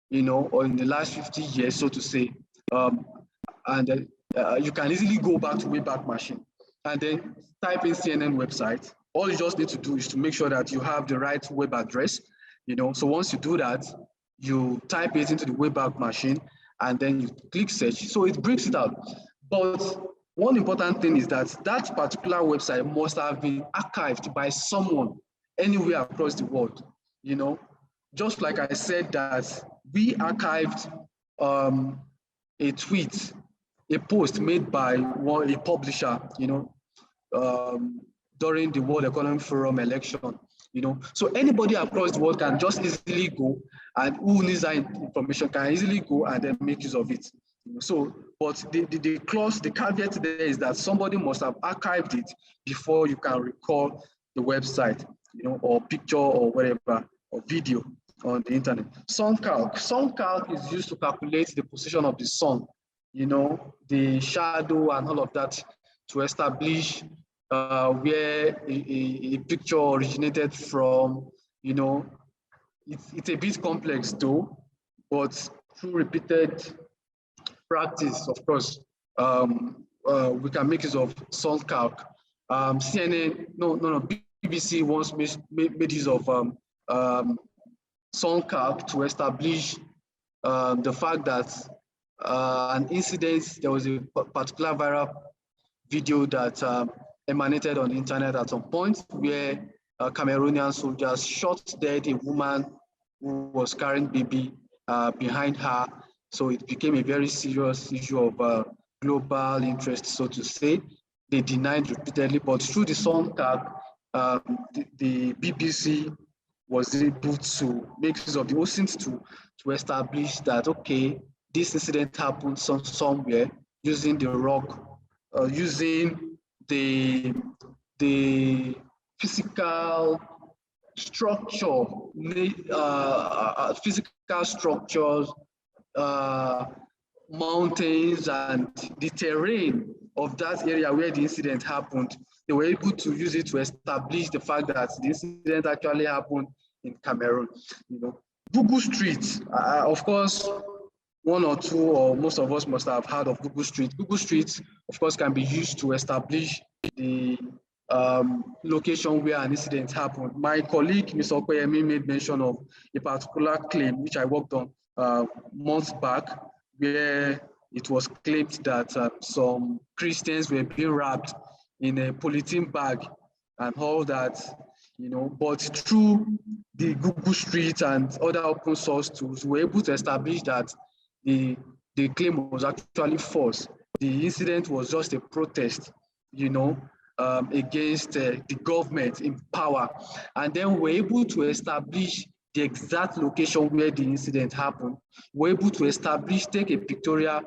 Speaker 3: you know, or in the last 50 years, so to say. And you can easily go back to Wayback Machine and then type in CNN website. All you just need to do is to make sure that you have the right web address, you know. So once you do that, you type it into the Wayback Machine and then you click search. So it brings it out. But one important thing is that that particular website must have been archived by someone anywhere across the world, you know. Just like I said that we archived a tweet, a post made by a publisher, you know, during the World Economic Forum election, you know. So anybody across the world can just easily go, and who needs that information can easily go and then make use of it. So, but the clause, the caveat there is that somebody must have archived it before you can recall the website, you know, or picture or whatever, or video on the internet. Songkok is used to calculate the position of the sun, you know, the shadow and all of that, to establish where a picture originated from, you know. It's a bit complex though, but through repeated practice, of course, we can make use of Songkok. CNN, BBC once made use of Songkok to establish the fact that an incident, there was a particular viral video that emanated on the internet at some point where Cameroonian soldiers shot dead a woman who was carrying baby behind her. So it became a very serious issue of global interest, so to say. They denied repeatedly, but through the Songkok, the BBC was able to make use of the OSINT to establish that, okay, this incident happened somewhere using the rock, using the physical structure, physical structures, mountains, and the terrain of that area where the incident happened. They were able to use it to establish the fact that the incident actually happened in Cameroon. You know, Google Street, of course, one or two or most of us must have heard of Google Street. Google Street, of course, can be used to establish the location where an incident happened. My colleague, Ms. Opeyemi, made mention of a particular claim which I worked on months back, where it was claimed that some Christians were being wrapped in a polythene bag and all that, you know. But through the Google Street and other open source tools, we were able to establish that the claim was actually false. The incident was just a protest, you know, against the government in power. And then we're able to establish the exact location where the incident happened. We're able to establish, take a pictorial,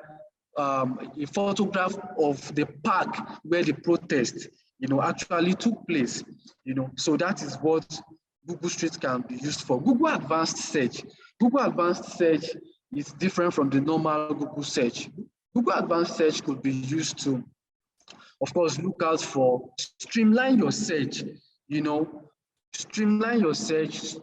Speaker 3: a photograph of the park where the protest, you know, actually took place, you know. So that is what Google Street can be used for. Google Advanced Search. Google Advanced Search is different from the normal Google search. Google Advanced Search could be used to, of course, look out for, streamline your search, you know, streamline your search,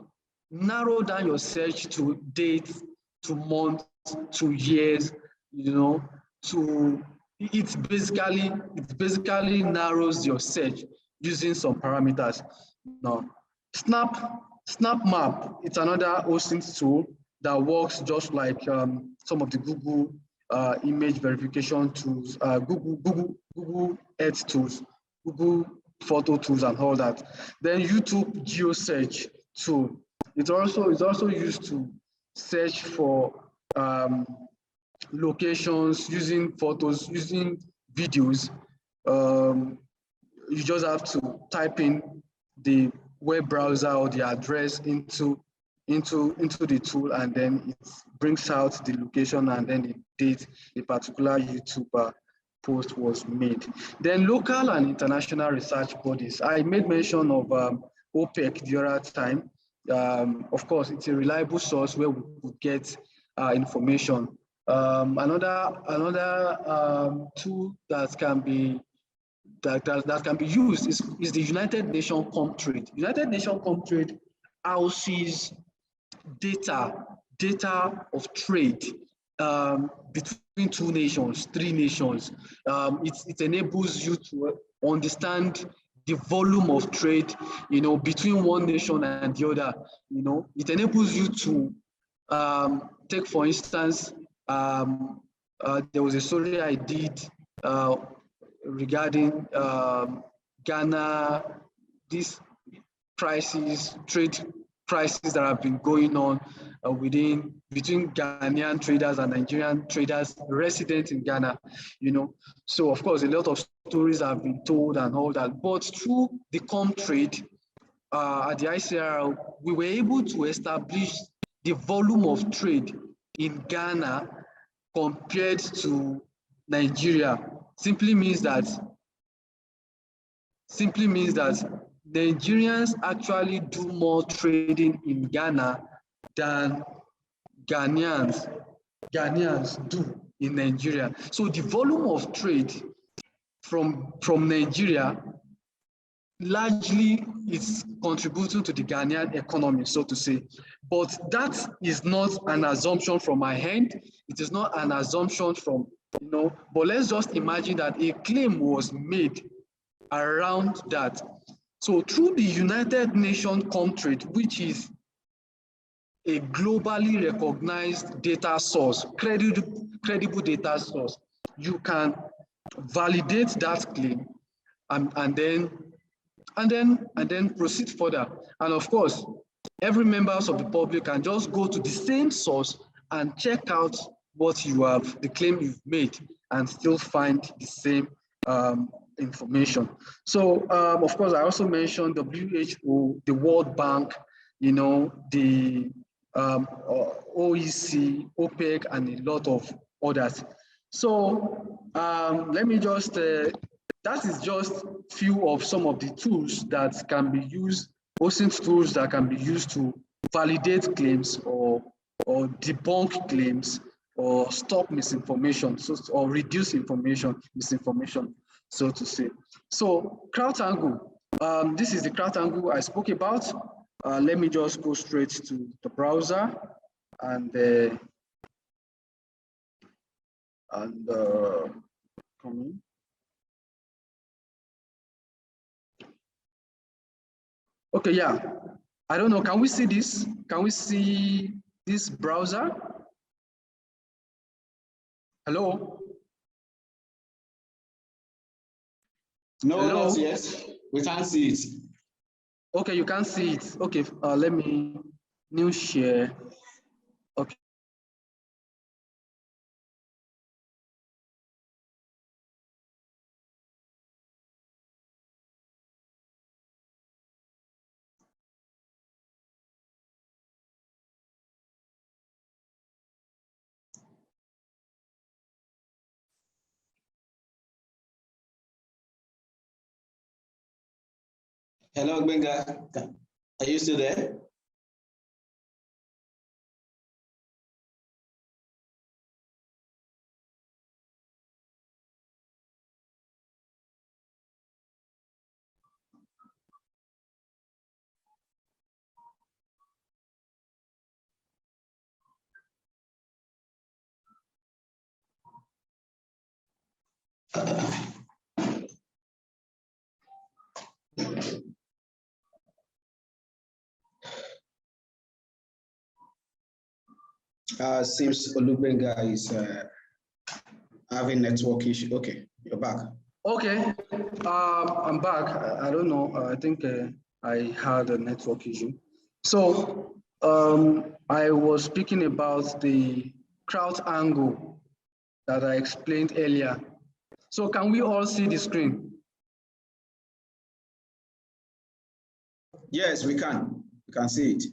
Speaker 3: narrow down your search to dates, to months, to years, you know, to, it basically narrows your search using some parameters. Now, Snap Map, it's another OSINT tool that works just like some of the Google image verification tools, Google Earth tools, Google photo tools, and all that. Then YouTube GeoSearch tool. It's also used to search for locations using photos, using videos. You just have to type in the web browser or the address into the tool, and then it brings out the location and then the date a particular YouTube post was made. Then local and international research bodies. I made mention of OPEC the other time. Of course, it's a reliable source where we could get information Another tool that can be used is the United Nations Comtrade. United Nations Comtrade houses data of trade between 2 nations, 3 nations. It enables you to understand the volume of trade, between one nation and the other. It enables you to take, for instance, there was a story I did regarding Ghana, these trade crises that have been going on between Ghanaian traders and Nigerian traders resident in Ghana, So of course, a lot of stories have been told and all that, but through the Comtrade at the ICRL, we were able to establish the volume of trade in Ghana compared to Nigeria. Simply means that Nigerians actually do more trading in Ghana than Ghanaians do in Nigeria. So the volume of trade from Nigeria largely is contributing to the Ghanaian economy, so to say. But that is not an assumption from my end. It is not an assumption from, but let's just imagine that a claim was made around that. So through the United Nations Comtrade, which is a globally recognized data source, credible data source, you can validate that claim and then proceed further. And of course, every members of the public can just go to the same source and check out the claim you've made, and still find the same information. So of course, I also mentioned WHO, the World Bank, the OEC, OPEC, and a lot of others. So let me just, that is just few of some of the tools that can be used, OSINT tools that can be used to validate claims or debunk claims or stop misinformation, or reduce misinformation, so to say. So Crowdtango, this is the Crowdtango I spoke about. Let me just go straight to the browser and come in. Okay, yeah. I don't know. Can we see this? Can we see this browser? Hello?
Speaker 1: No,
Speaker 3: Hello?
Speaker 1: not yet. We can't see it.
Speaker 3: Okay, you can't see it. Okay, let me new share. Okay.
Speaker 1: Hello, Gbenga. Are you still there? Seems Gbenga is having network issue. Okay, you're back.
Speaker 3: Okay, I'm back. I don't know. I think I had a network issue. So I was speaking about the Crowdtango that I explained earlier. So can we all see the screen?
Speaker 1: Yes, we can. We can see it.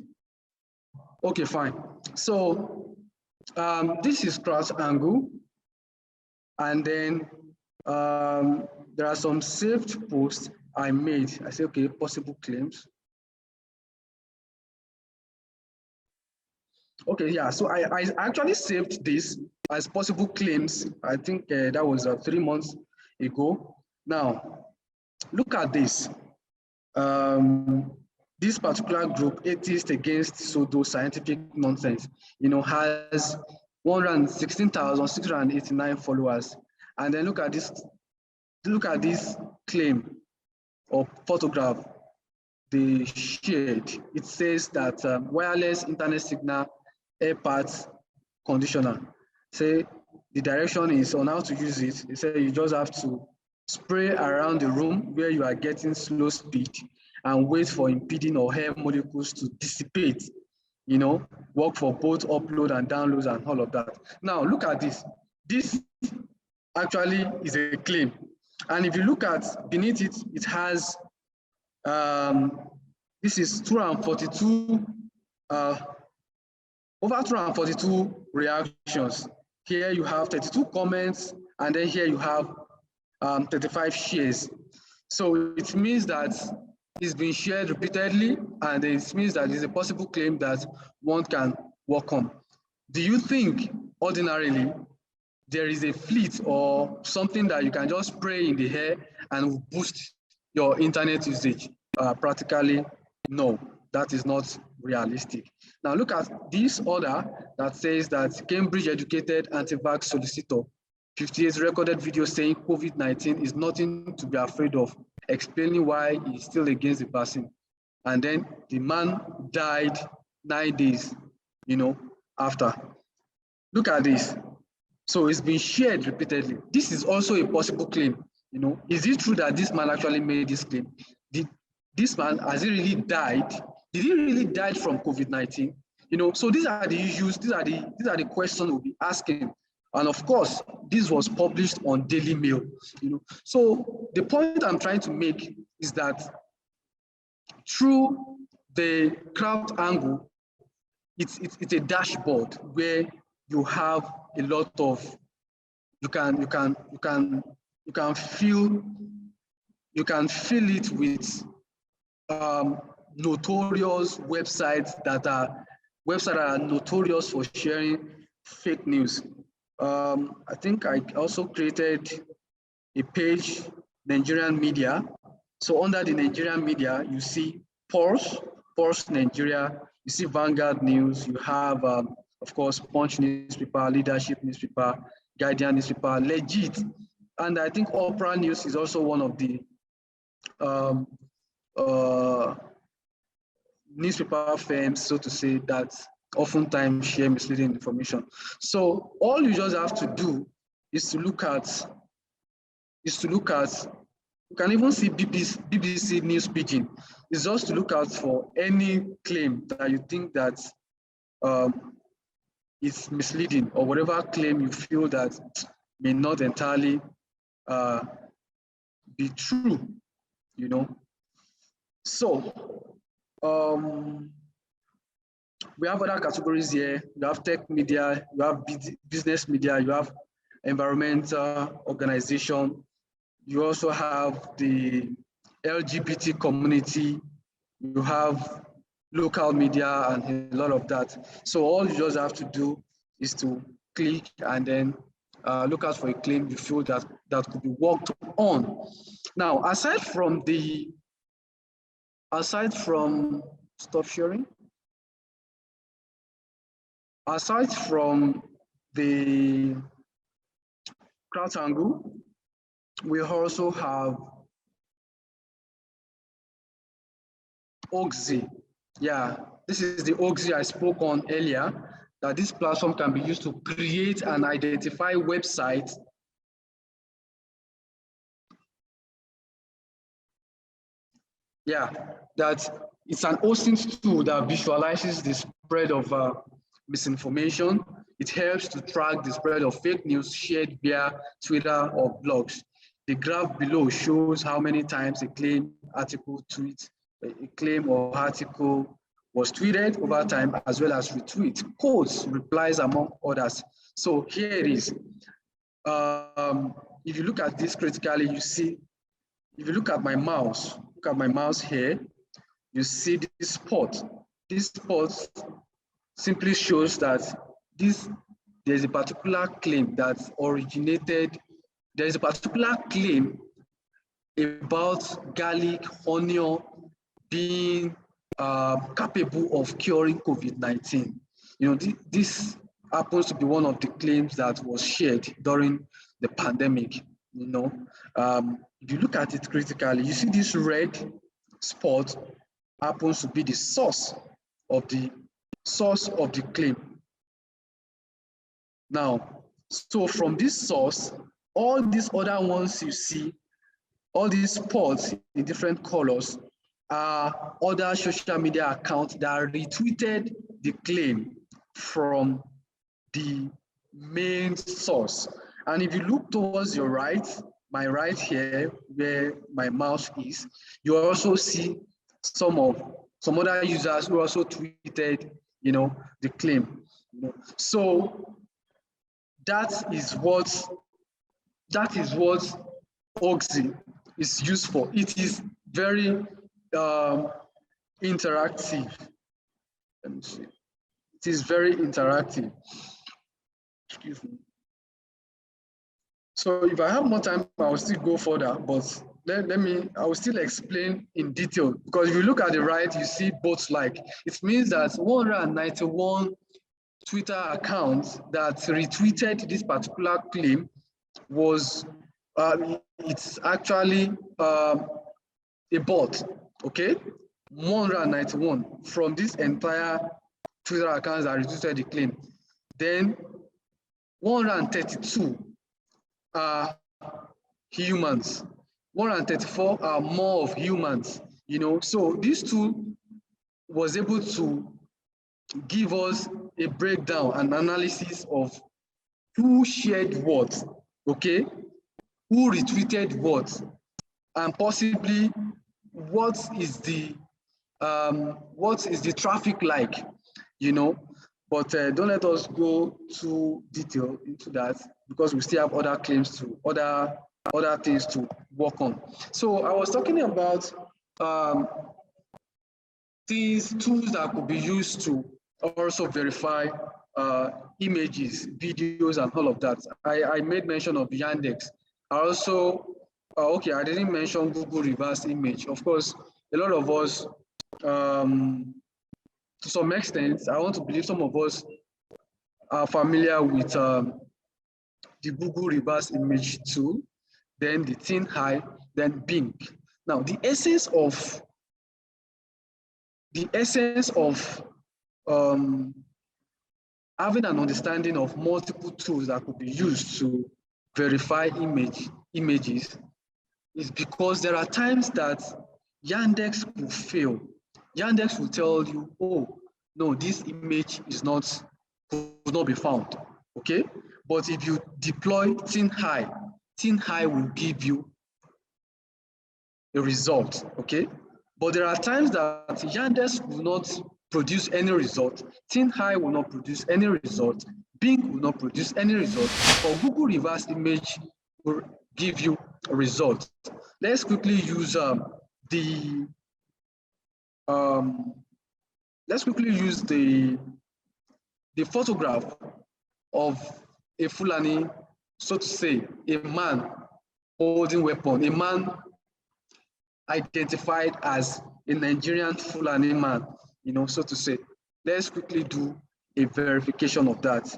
Speaker 3: Okay, fine. So this is Crowdtango, and then there are some saved posts I made. I say, okay, possible claims. Okay, yeah, so I actually saved this as possible claims. I think that was 3 months ago. Now, look at this. This particular group, Atheists Against Pseudo-Scientific Nonsense, has 116,689 followers. And then look at this claim or photograph they shared. It says that wireless internet signal air parts conditioner. Say the direction is on how to use it. They say you just have to spray around the room where you are getting slow speed and wait for impeding or air molecules to dissipate, work for both upload and downloads and all of that. Now, look at this. This actually is a claim. And if you look at beneath it, it has, this is 242, over 242 reactions. Here you have 32 comments, and then here you have 35 shares. So it means that it's been shared repeatedly, and it means that it's a possible claim that one can work on. Do you think ordinarily there is a fleet or something that you can just spray in the air and boost your internet usage? Practically, no, that is not realistic. Now look at this order that says that Cambridge educated anti-vax solicitor, 58 recorded video saying COVID-19 is nothing to be afraid of, explaining why he's still against the vaccine. And then the man died 9 days, after. Look at this. So it's been shared repeatedly. This is also a possible claim. Is it true that this man actually made this claim? Did this man, has he really died? Did he really die from COVID-19? So these are the issues, these are the questions we'll be asking. And of course, this was published on Daily Mail. So the point I'm trying to make is that through the Crowdtango, it's a dashboard where you have a lot of, you can feel it with notorious websites that are notorious for sharing fake news. I think I also created a page, Nigerian media. So under the Nigerian media, you see Pulse Nigeria, you see Vanguard News, you have, of course, Punch newspaper, Leadership newspaper, Guardian newspaper, Legit. And I think Opera News is also one of the newspaper firms, so to say, that oftentimes share misleading information. So all you just have to do is to look at, you can even see BBC News Pidgin. It's just to look out for any claim that you think that is misleading, or whatever claim you feel that may not entirely be true, So we have other categories here. You have tech media, you have business media, you have environmental organization. You also have the LGBT community, you have local media and a lot of that. So all you just have to do is to click and then look out for a claim you feel that could be worked on. Now, aside from stop sharing, aside from the Crowdtango, we also have Oxy. Yeah, this is the Oxy I spoke on earlier, that this platform can be used to create and identify websites that it's an hosting tool that visualizes the spread of misinformation. It helps to track the spread of fake news shared via Twitter or blogs. The graph below shows how many times a claim, article, tweet, a claim or article was tweeted over time, as well as retweets, quotes, replies, among others. So here it is. If you look at this critically, you see, if you look at my mouse here, you see this spot. This spot simply shows that this there's a particular claim that originated, there's a particular claim about garlic, onion being capable of curing COVID-19. You know, this happens to be one of the claims that was shared during the pandemic. You know, if you look at it critically, you see this red spot happens to be the source of the claim. Now, so from this source, all these other ones you see, all these spots in different colors are other social media accounts that retweeted the claim from the main source. And if you look towards your right, my right here, where my mouse is, you also see some other users who also tweeted, you know, the claim. So that is what Oxy is used for. It is very interactive. Let me see. It is very interactive. Excuse me. So if I have more time, I will still go further, but I will still explain in detail, because if you look at the right, you see both like. It means that 191 Twitter accounts that retweeted this particular claim was, it's actually a bot, okay? 191 from this entire Twitter accounts that retweeted the claim. Then 132 are humans. 134 are more of humans, you know. So this tool was able to give us a breakdown and analysis of who shared what, okay? Who retweeted what, and possibly what is the traffic like, you know. But don't let us go too detailed into that, because we still have other claims to other things to work on. So I was talking about these tools that could be used to also verify images, videos, and all of that. I made mention of Yandex. I also, okay, I didn't mention Google reverse image. Of course, a lot of us, to some extent, I want to believe some of us are familiar with the Google reverse image tool, then the TinEye, then Bing. Now, the essence of having an understanding of multiple tools that could be used to verify images is because there are times that Yandex will fail. Yandex will tell you, oh, no, this image could not be found, okay? But if you deploy TinEye, TinEye will give you a result, okay? But there are times that Yandex will not produce any result, TinEye will not produce any result, Bing will not produce any result, or Google reverse image will give you a result. Let's quickly use the photograph of a Fulani, so to say, a man holding weapon, a man identified as a Nigerian Fulani man, you know, so to say. Let's quickly do a verification of that,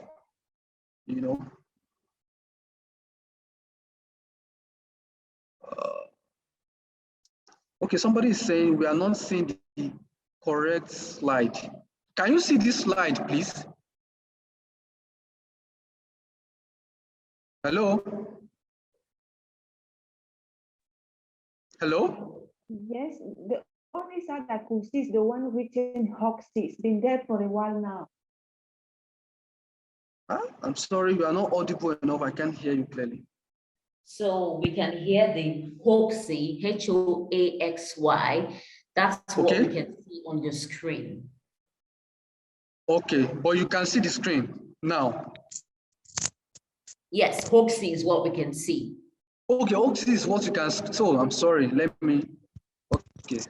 Speaker 3: you know. Okay, somebody is saying we are not seeing the correct slide. Can you see this slide, please? Hello? Hello?
Speaker 5: Yes, the only side I could see is the one written Hoxie. It's been there for a while now.
Speaker 3: I'm sorry, you are not audible enough. I can't hear you clearly.
Speaker 4: So we can hear the Hoxie, Hoaxy. That's what we can see on the screen.
Speaker 3: Okay, but you can see the screen now.
Speaker 4: Yes, Hoxie is what we can see.
Speaker 3: Okay, Hoxie is what you can see. So I'm sorry, let me, okay.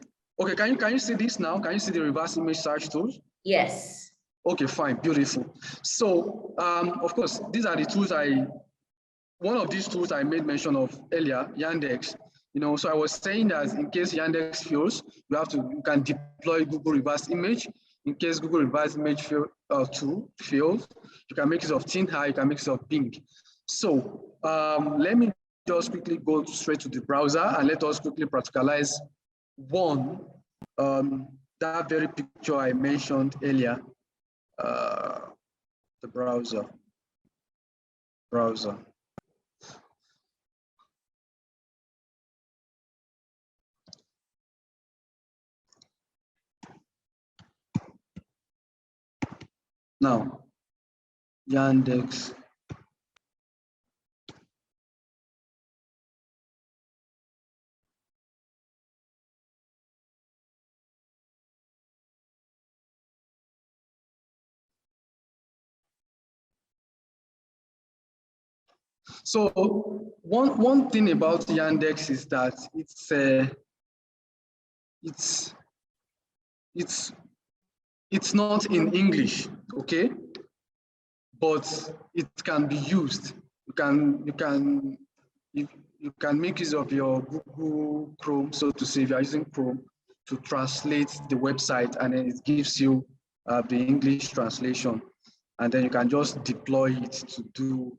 Speaker 3: Okay, can you see this now? Can you see the reverse image search tool?
Speaker 4: Yes.
Speaker 3: Okay, fine, beautiful. So, of course, these are the tools one of these tools I made mention of earlier, Yandex. So I was saying that in case Yandex fails, you can deploy Google Reverse Image. In case Google Reverse Image tool fails, you can make use of TinHi, you can make use of Bing. So let me just quickly go straight to the browser and let us quickly practicalize one, that very picture I mentioned earlier, the browser. Now, Yandex. So one thing about Yandex is that it's not in English, okay? But it can be used. You can make use of your Google Chrome, so to say, if you're using Chrome, to translate the website, and then it gives you the English translation, and then you can just deploy it to do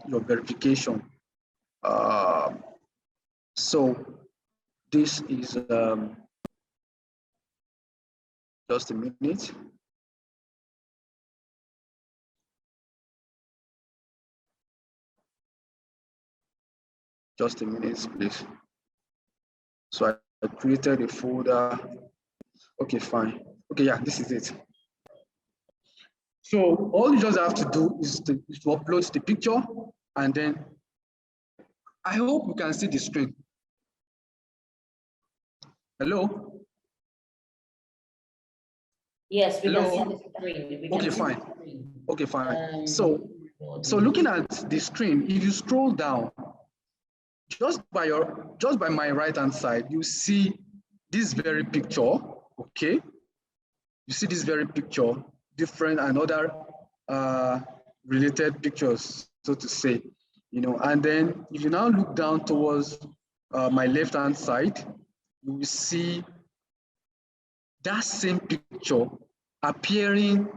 Speaker 3: your verification. So this is just a minute. Just a minute, please. So I created a folder. Okay, fine. Okay, yeah, this is it. So all you just have to do is to upload the picture, and then I hope you can see the screen. Hello?
Speaker 4: Yes, we
Speaker 3: Hello?
Speaker 4: can see the screen.
Speaker 3: Okay, fine. Okay, fine. So looking at the screen, if you scroll down, just by my right hand side, you see this very picture, okay? You see this very picture, different and other related pictures, so to say, and then if you now look down towards my left hand side, you will see that same picture appearing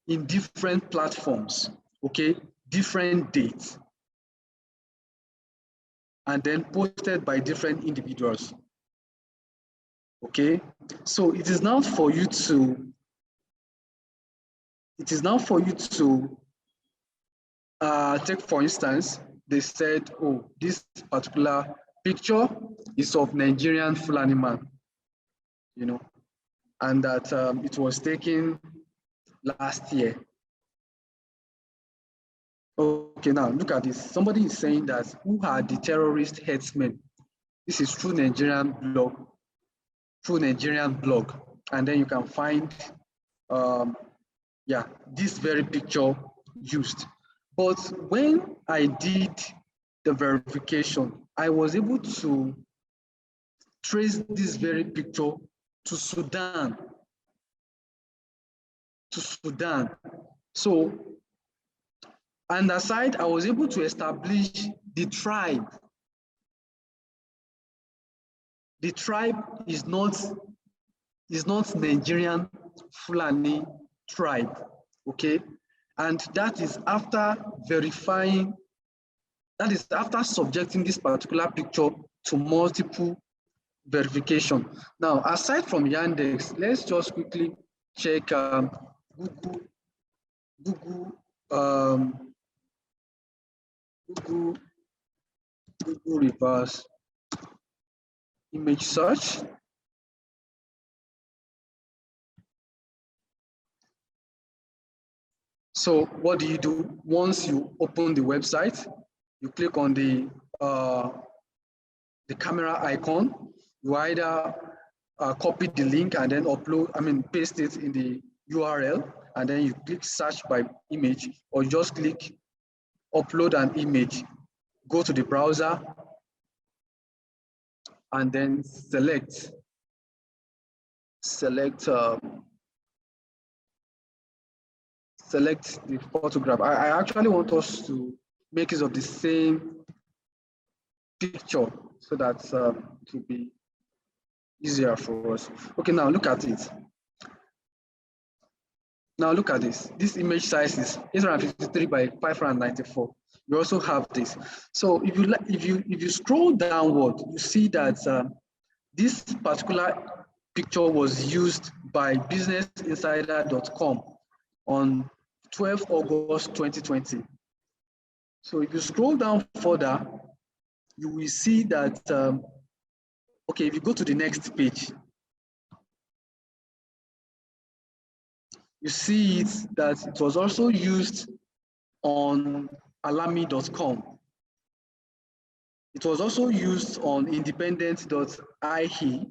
Speaker 3: in different platforms, okay, different dates, and then posted by different individuals, okay? So it is now for you to take, for instance, they said, oh, this particular picture is of Nigerian Fulani man, and that it was taken last year. Okay, now look at this. Somebody is saying that who are the terrorist headsmen? This is through Nigerian blog, and then you can find, yeah, this very picture used. But when I did the verification, I was able to trace this very picture to Sudan. So, and aside, I was able to establish the tribe. The tribe is not Nigerian Fulani tribe, okay? And that is after verifying, that is after subjecting this particular picture to multiple verification. Now, aside from Yandex, let's just quickly check Google reverse image search. So what do you do? Once you open the website, you click on the camera icon. You either copy the link and then paste it in the URL, and then you click search by image, or you just click upload an image. Go to the browser and then select select the photograph. I actually want us to make use of the same picture so that it will be easier for us. Okay, now look at it. Now look at this. This image size is 853 by 594. You also have this. So if you scroll downward, you see that this particular picture was used by businessinsider.com on 12 August 2020. So if you scroll down further, you will see that, okay, if you go to the next page, you see it that it was also used on alami.com. It was also used on independent.ie.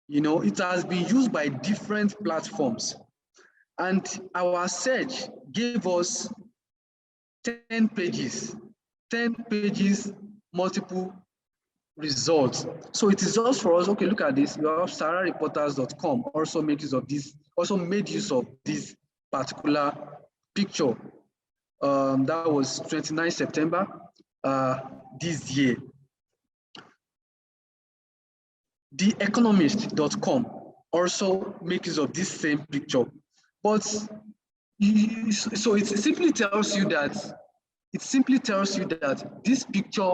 Speaker 3: You know, it has been used by different platforms. And our search gave us 10 pages, multiple results. So it is just for us, okay, look at this. You have sarareporters.com also made use of this, particular picture. That was 29 September this year. TheEconomist.com also makes use of this same picture. But so it simply tells you that this picture,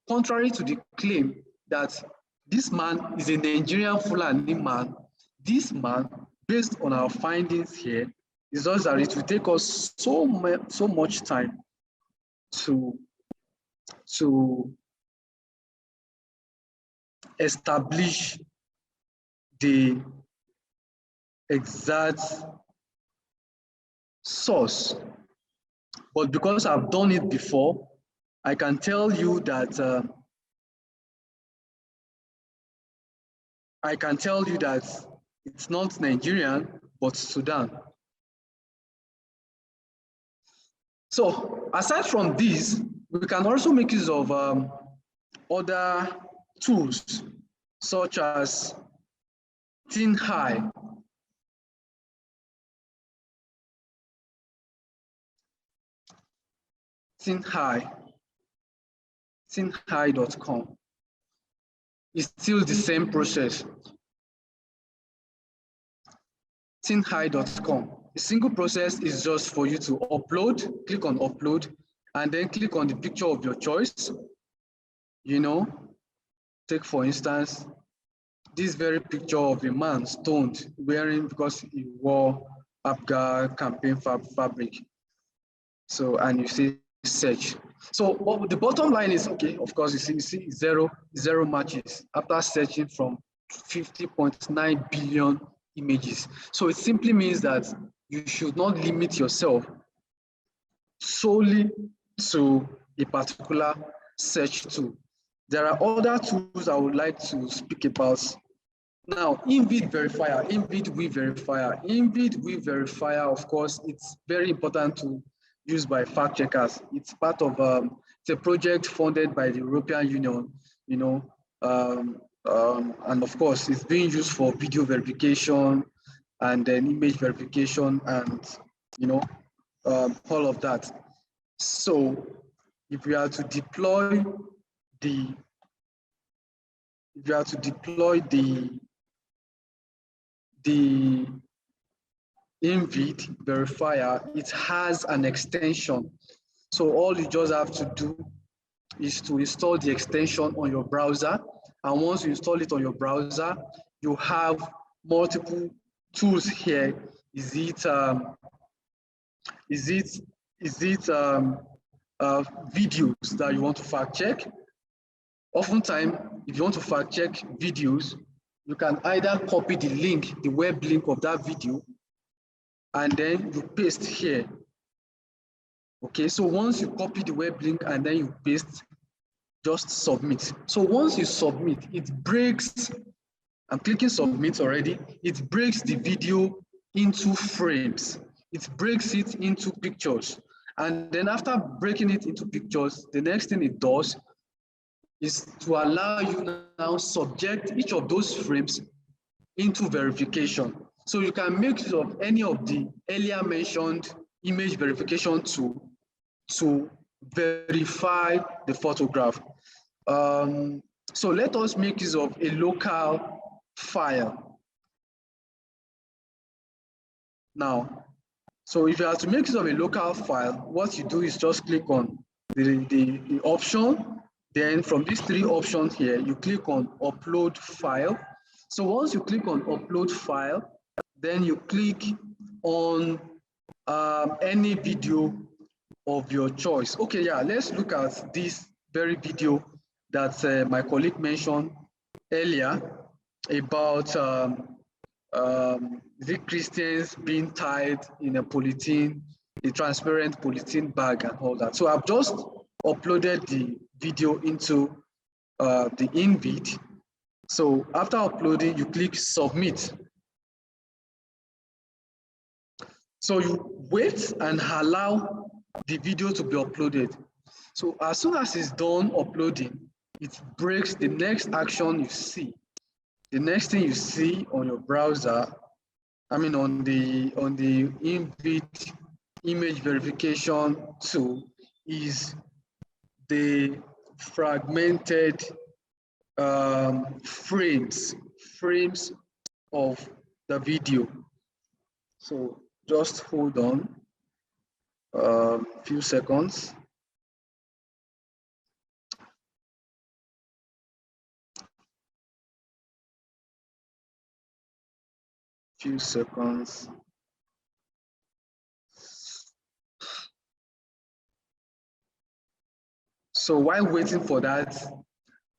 Speaker 3: contrary to the claim that this man is a Nigerian Fulani man, this man, based on our findings here, is just that it will take us so much time to establish the exact source. But because I've done it before, I can tell you that it's not Nigerian, but Sudan. So aside from this, we can also make use of other tools such as TinHigh. TinHigh.com. It's still the same process. TinHigh.com. The single process is just for you to upload, click on upload, and then click on the picture of your choice. You know, take for instance, this very picture of a man stoned wearing, because he wore Abga campaign fabric. So, and you see search. So the bottom line is, okay, of course, you see zero matches after searching from 50.9 billion images. So it simply means that you should not limit yourself solely to a particular search tool. There are other tools I would like to speak about. Now, InVid Verifier, InVid Verifier, of course, it's very important to use by fact checkers. It's part of it's a project funded by the European Union, you know, and of course, it's being used for video verification and then image verification and, you know, all of that. So if we are to deploy the InVid Verifier, it has an extension. So all you just have to do is to install the extension on your browser. And once you install it on your browser, you have multiple tools here. Is it videos that you want to fact check? Oftentimes, if you want to fact check videos, you can either copy the link, the web link of that video, and then you paste here. Okay, so once you copy the web link and then you paste, just submit. So once you submit, it breaks, I'm clicking submit already, it breaks the video into frames. It breaks it into pictures. And then after breaking it into pictures, the next thing it does is to allow you now subject each of those frames into verification. So you can make use of any of the earlier mentioned image verification tool to verify the photograph. So let us make use of a local file. Now, so if you have to make use of a local file, what you do is just click on the option. Then from these three options here, you click on upload file. So once you click on upload file, then you click on any video of your choice. Okay, yeah, let's look at this very video that my colleague mentioned earlier about the Christians being tied in a transparent polythene bag and all that. So I've just uploaded the video into the invid. So after uploading, you click submit. So you wait and allow the video to be uploaded. So as soon as it's done uploading, it breaks the next action you see. The next thing you see on your browser, I mean on the invid image verification tool, is the fragmented frames of the video. So just hold on a few seconds. Few seconds. So while waiting for that,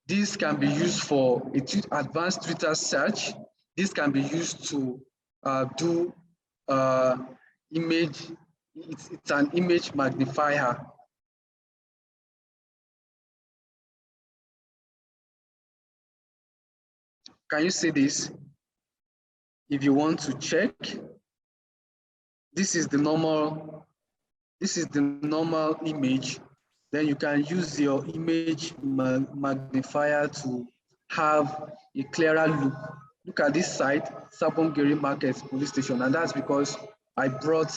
Speaker 3: this can be used for advanced Twitter search. This can be used to do image. It's an image magnifier. Can you see this? If you want to check, this is the normal image. Then you can use your image magnifier to have a clearer look. Look at this site, Sapongeri Market Police Station, and that's because I brought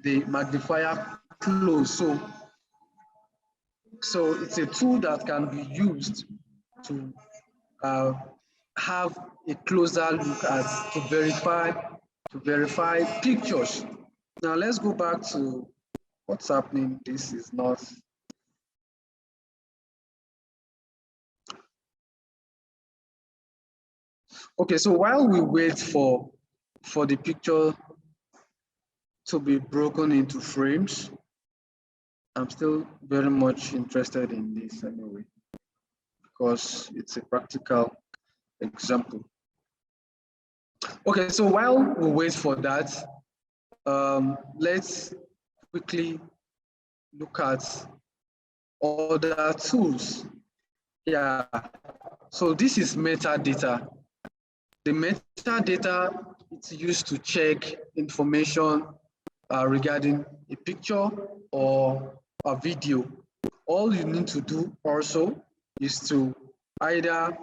Speaker 3: the magnifier close. So it's a tool that can be used to have a closer look at to verify pictures. Now let's go back to what's happening. This is not. Okay, so while we wait for the picture to be broken into frames, I'm still very much interested in this anyway, because it's a practical example. Okay, so while we wait for that, let's quickly look at other tools. Yeah, so this is metadata. The metadata is used to check information regarding a picture or a video. All you need to do also is to either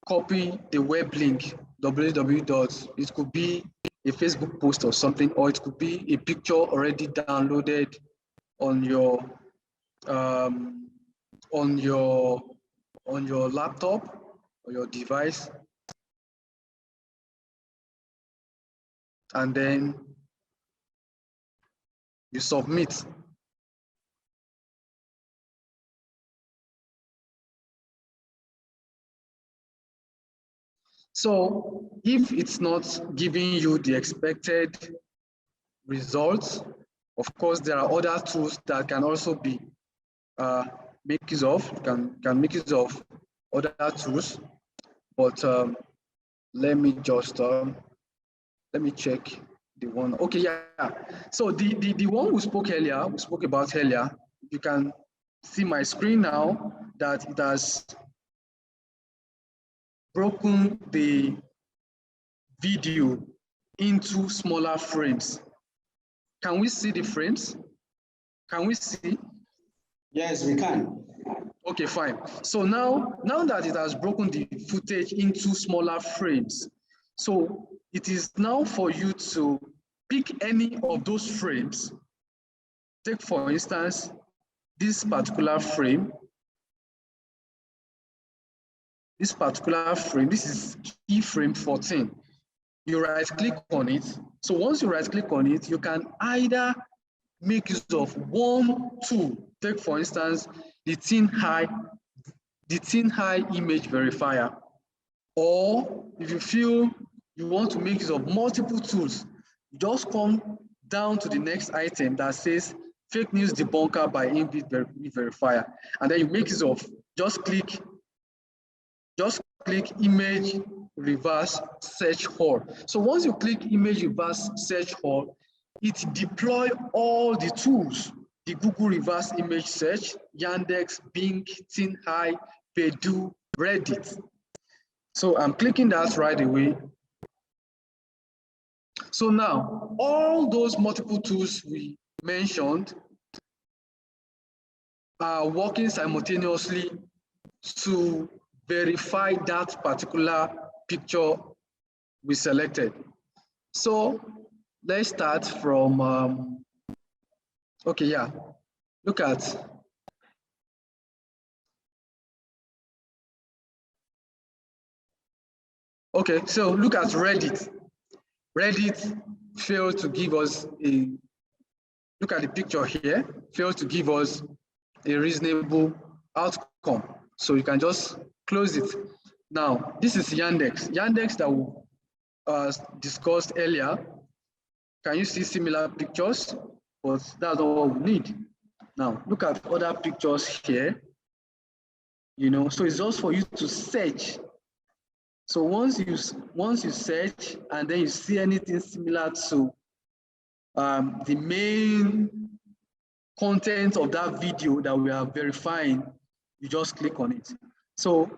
Speaker 3: copy the web link, www. It could be a Facebook post or something, or it could be a picture already downloaded on your laptop or your device, and then you submit. So if it's not giving you the expected results, of course, there are other tools that can also be make use of, can make use of other tools, but let me just, let me check the one. Okay, yeah. So the one we spoke about earlier, you can see my screen now that it has broken the video into smaller frames. Can we see the frames? Can we see?
Speaker 1: Yes, we can.
Speaker 3: Okay, fine. So now that it has broken the footage into smaller frames, So it is now for you to pick any of those frames. Take, for instance, this particular frame. This is keyframe 14. You right click on it. So once you right click on it, you can either make use of one tool. Take, for instance, the thin high image verifier. Or if you feel you want to make use of multiple tools, just come down to the next item that says fake news debunker by invid verifier. And then you make use of, just click image reverse search all. So once you click image reverse search all, it deploys all the tools, the Google reverse image search, Yandex, Bing, TinHigh, Baidu, Reddit. So I'm clicking that right away. So now all those multiple tools we mentioned are working simultaneously to verify that particular picture we selected. So let's start from, okay, yeah, look at, okay, so look at Reddit. Reddit failed to give us a, look at the picture here, failed to give us a reasonable outcome. So you can just close it. Now, this is Yandex. Yandex that we discussed earlier. Can you see similar pictures? But that's not what we need. Now, look at other pictures here. You know, so it's just for you to search. So once you search and then you see anything similar to the main content of that video that we are verifying, you just click on it. So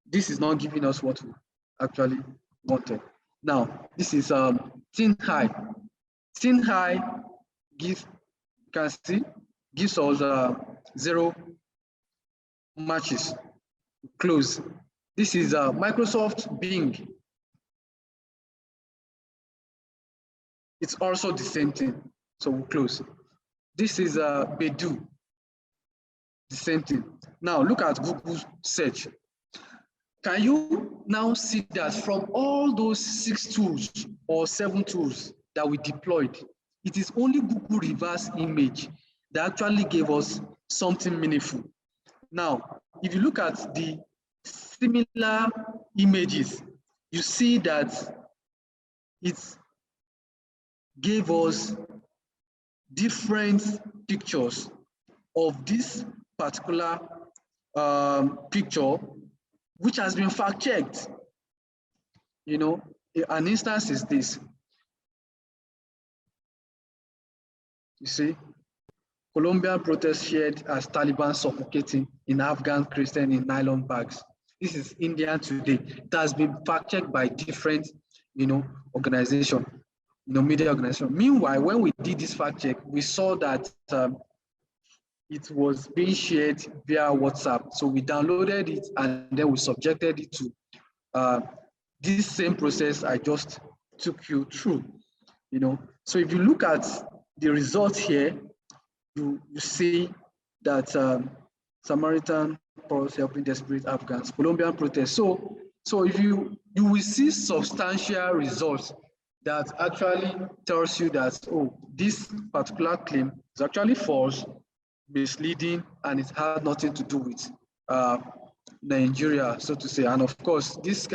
Speaker 3: this is not giving us what we actually wanted. Now, this is TinHigh. TinHigh gives, you can see, gives us 0 matches. Close. This is Microsoft Bing. It's also the same thing. So we'll close. This is Baidu. The same thing. Now look at Google search. Can you now see that from all those 6 tools or 7 tools that we deployed, it is only Google reverse image that actually gave us something meaningful. Now, if you look at the similar images, you see that it gave us different pictures of this particular picture, which has been fact-checked. You know, an instance is this. You see, Colombian protests shared as Taliban suffocating in Afghan Christian in nylon bags. This is India Today. It has been fact-checked by different, you know, organizations, you know, media organizations. Meanwhile, when we did this fact-check, we saw that it was being shared via WhatsApp. So we downloaded it and then we subjected it to this same process I just took you through, you know. So if you look at the results here, you see that Samaritan Pulse helping desperate Afghans, Colombian protests. So if you will see substantial results that actually tells you that, oh, this particular claim is actually false, misleading, and it had nothing to do with Nigeria, so to say. And of course, this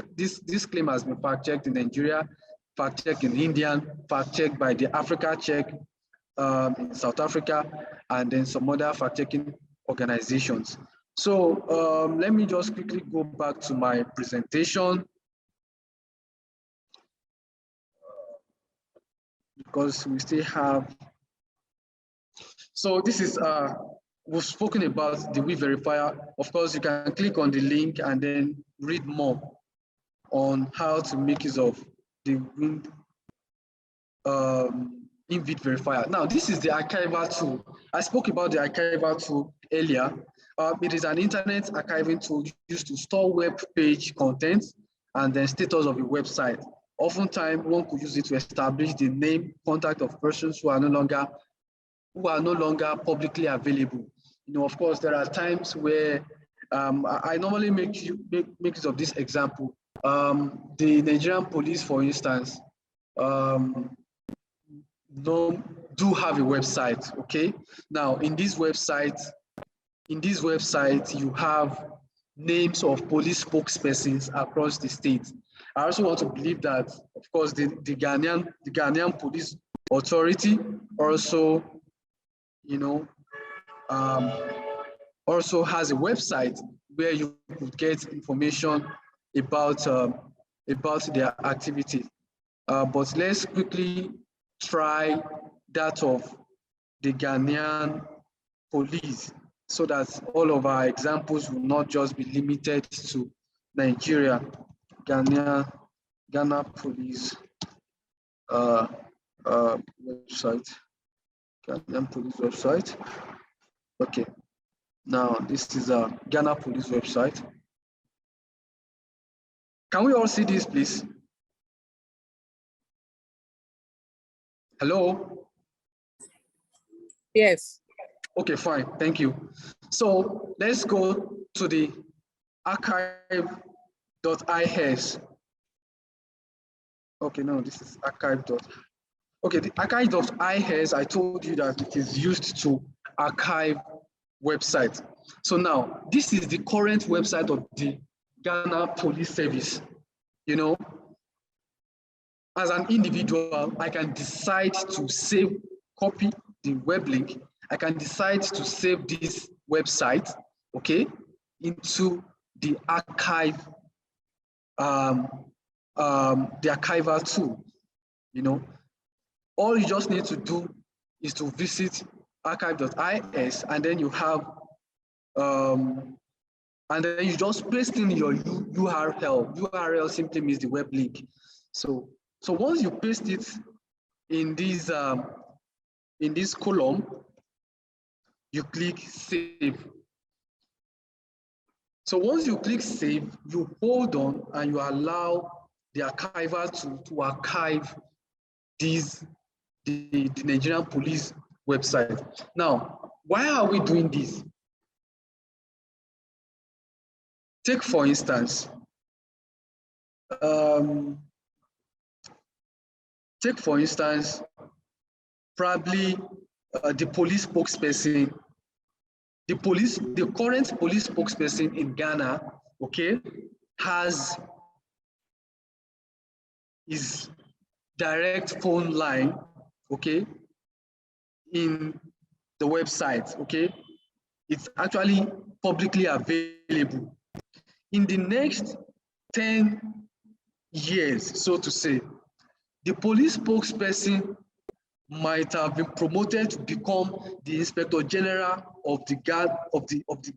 Speaker 3: claim has been fact-checked in Nigeria, fact-checked in India, fact-checked by the Africa Check in South Africa, and then some other fact-checking organizations. So let me just quickly go back to my presentation, because we still have. So this is, we've spoken about the Verifier. Of course, you can click on the link and then read more on how to make use of the invid verifier. Now, this is the archival tool. I spoke about the archival tool earlier. It is an internet archiving tool used to store web page content and then status of the website. Oftentimes, one could use it to establish the name, contact of persons who are no longer publicly available. You know, of course, there are times where I normally make use of this example. The Nigerian police, for instance, do have a website. Okay, now in this website, you have names of police spokespersons across the state. I also want to believe that, of course, the Ghanaian Police Authority also, you know, also has a website where you could get information about their activities. But let's quickly try that of the Ghanaian police, so that all of our examples will not just be limited to Nigeria. Ghana police website. Ghanaian police website. Okay. Now this is a Ghana police website. Can we all see this, please? Hello?
Speaker 6: Yes.
Speaker 3: Okay, fine, thank you. So let's go to the archive.is. Okay, no, this is archive. Okay, the archive.is, I told you that it is used to archive websites. So now, this is the current website of the Ghana Police Service. You know, as an individual, I can decide to copy the web link. I can decide to save this website, okay, into the archive, the archival tool. You know, all you just need to do is to visit archive.is, and then you have, and then you just paste in your URL. URL simply means the web link. So once you paste it in this column, you click save. So once you click save, you hold on and you allow the archiver to archive the Nigerian police website. Now, why are we doing this? Take for instance, probably the police spokesperson, the current police spokesperson in Ghana, okay, has his direct phone line, okay, in the website, okay. It's actually publicly available. In the next 10 years, so to say, the police spokesperson might have been promoted to become the Inspector General of the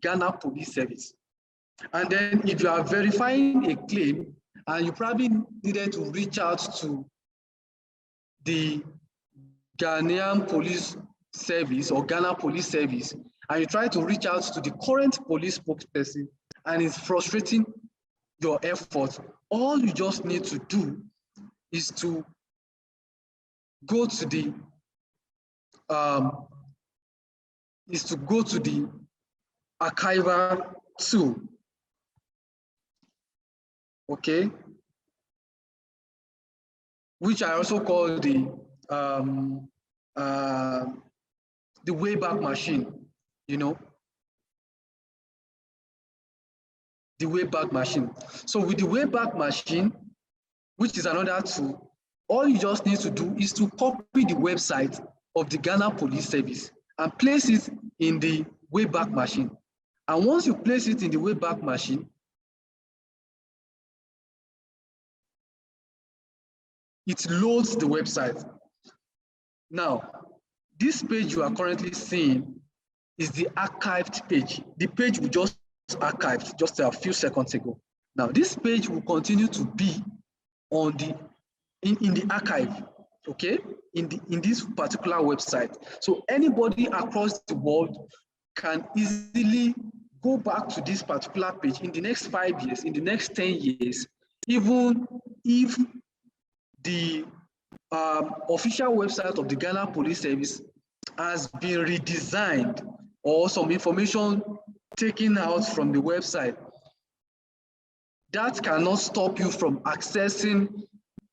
Speaker 3: Ghana Police Service. And then if you are verifying a claim and you probably needed to reach out to the Ghanaian Police Service or Ghana Police Service, and you try to reach out to the current police spokesperson and it's frustrating your efforts, all you just need to do is to go to the archival tool, okay, which I also call the Wayback Machine, you know, the Wayback Machine. So with the Wayback Machine, which is another tool, all you just need to do is to copy the website of the Ghana Police Service and place it in the Wayback Machine. And once you place it in the Wayback Machine, it loads the website. Now, this page you are currently seeing is the archived page. The page we just archived just a few seconds ago. Now, this page will continue to be on in the archive, okay, in this particular website. So anybody across the world can easily go back to this particular page in the next 5 years, in the next 10 years, even if the official website of the Ghana Police Service has been redesigned or some information taken out from the website, that cannot stop you from accessing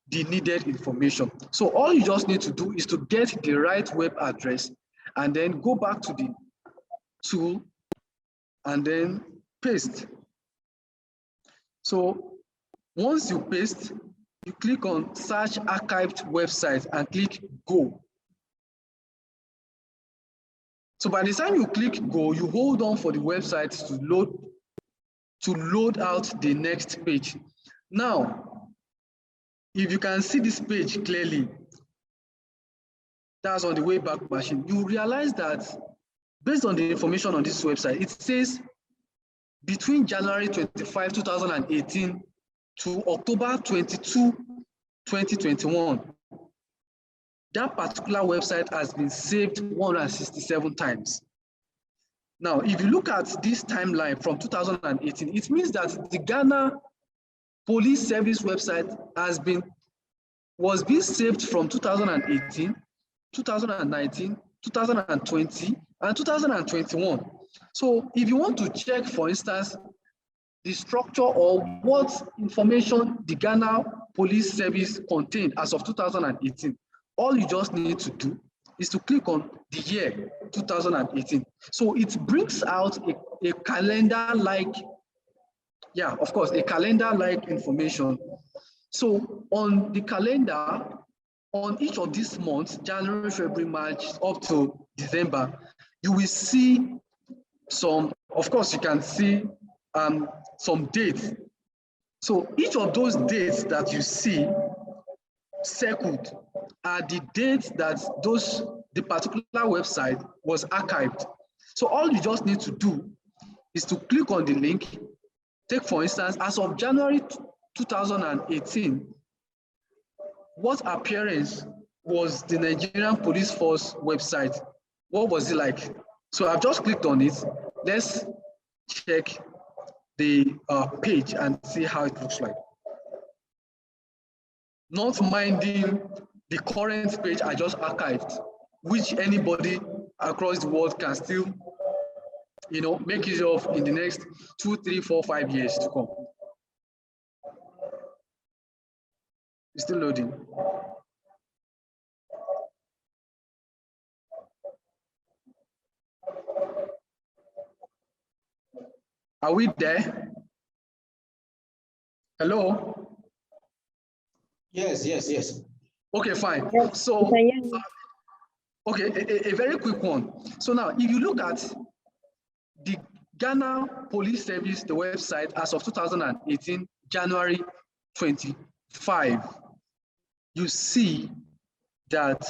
Speaker 3: the needed information. So all you just need to do is to get the right web address and then go back to the tool and then paste. So once you paste, you click on search archived website and click go. So by the time you click go, you hold on for the website to load out the next page. Now, if you can see this page clearly, that's on the Wayback Machine, you realize that based on the information on this website, it says between January 25, 2018 to October 22, 2021, that particular website has been saved 167 times. Now, if you look at this timeline from 2018, it means that the Ghana Police Service website was being saved from 2018, 2019, 2020, and 2021. So if you want to check, for instance, the structure or what information the Ghana Police Service contained as of 2018, all you just need to do is to click on the year 2018. So it brings out a calendar-like, yeah, of course, a calendar-like information. So on the calendar, on each of these months, January, February, March, up to December, you will see some, of course, you can see some dates. So each of those dates that you see circled are the dates that the particular website was archived. So all you just need to do is to click on the link. Take, for instance, as of January 2018, what appearance was the Nigerian Police Force website? What was it like? So I've just clicked on it. Let's check the page and see how it looks like. Not minding the current page I just archived, which anybody across the world can still, make use of in the next 2, 3, 4, 5 years to come. It's still loading. Are we there? Hello?
Speaker 1: Yes.
Speaker 3: Okay, fine.
Speaker 2: Yes,
Speaker 3: So,
Speaker 2: we can hear you.
Speaker 3: okay, a very quick one. So now, if you look at the Ghana Police Service, the website, as of 2018, January 25, you see that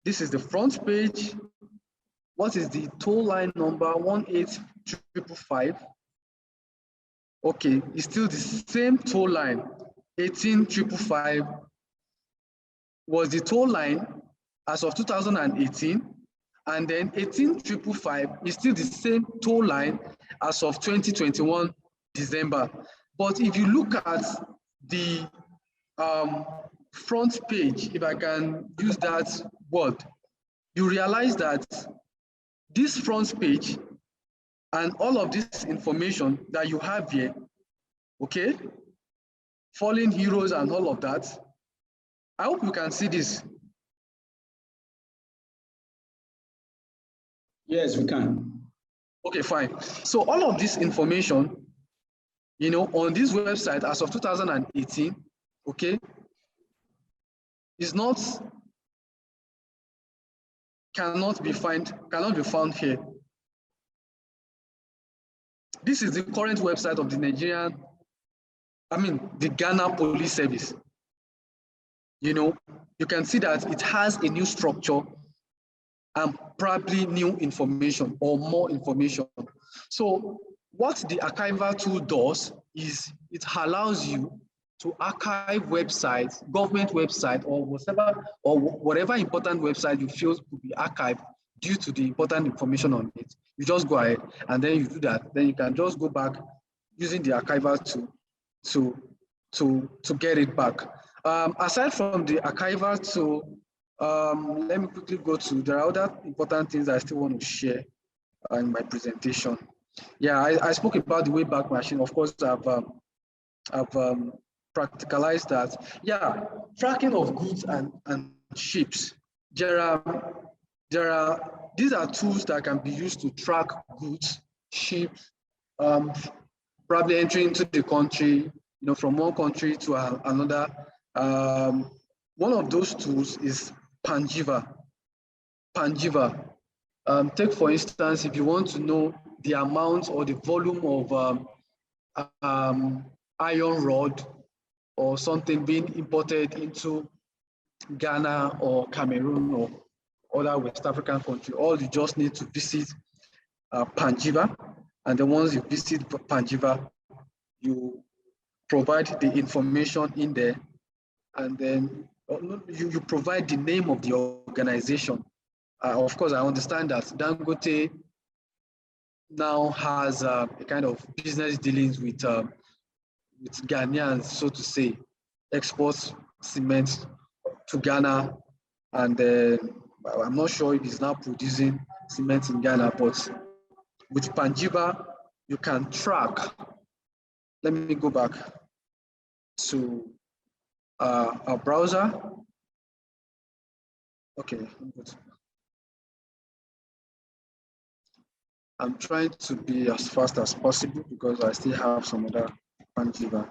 Speaker 3: this is the front page. What is the toll line number? 18555. Okay, it's still the same toll line. 18555 was the toll line as of 2018, and then 18555 is still the same toll line as of 2021 December. But if you look at the front page, if I can use that word, you realize that this front page and all of this information that you have here, okay, fallen heroes and all of that, I hope you can see this.
Speaker 1: Yes, we can.
Speaker 3: Okay, fine. So all of this information, on this website as of 2018, okay, cannot be found here. This is the current website of the Ghana Police Service. You can see that it has a new structure and probably new information or more information. So what the archival tool does is it allows you to archive websites, government website, or whatever important website you feel could be archived due to the important information on it. You just go ahead and then you do that. Then you can just go back using the archival tool to get it back. Aside from the archival tool, let me quickly go to, there are other important things I still want to share in my presentation. Yeah, I spoke about the Wayback Machine. Of course, I've practicalized that. Yeah, tracking of goods and ships. These are tools that can be used to track goods, ships, probably entering into the country, from one country to another. One of those tools is Panjiva. Take for instance, if you want to know the amount or the volume of iron rod or something being imported into Ghana or Cameroon or other West African country, all you just need to visit Panjiva, and then once you visit Panjiva, you provide the information in there, and then you provide the name of the organization. Of course, I understand that Dangote now has a kind of business dealings with Ghanaians, so to say, exports cement to Ghana, and I'm not sure if he's now producing cement in Ghana, but with Panjiva, you can track. Let me go back to our browser. Okay, I'm trying to be as fast as possible because I still have some other Panjiva.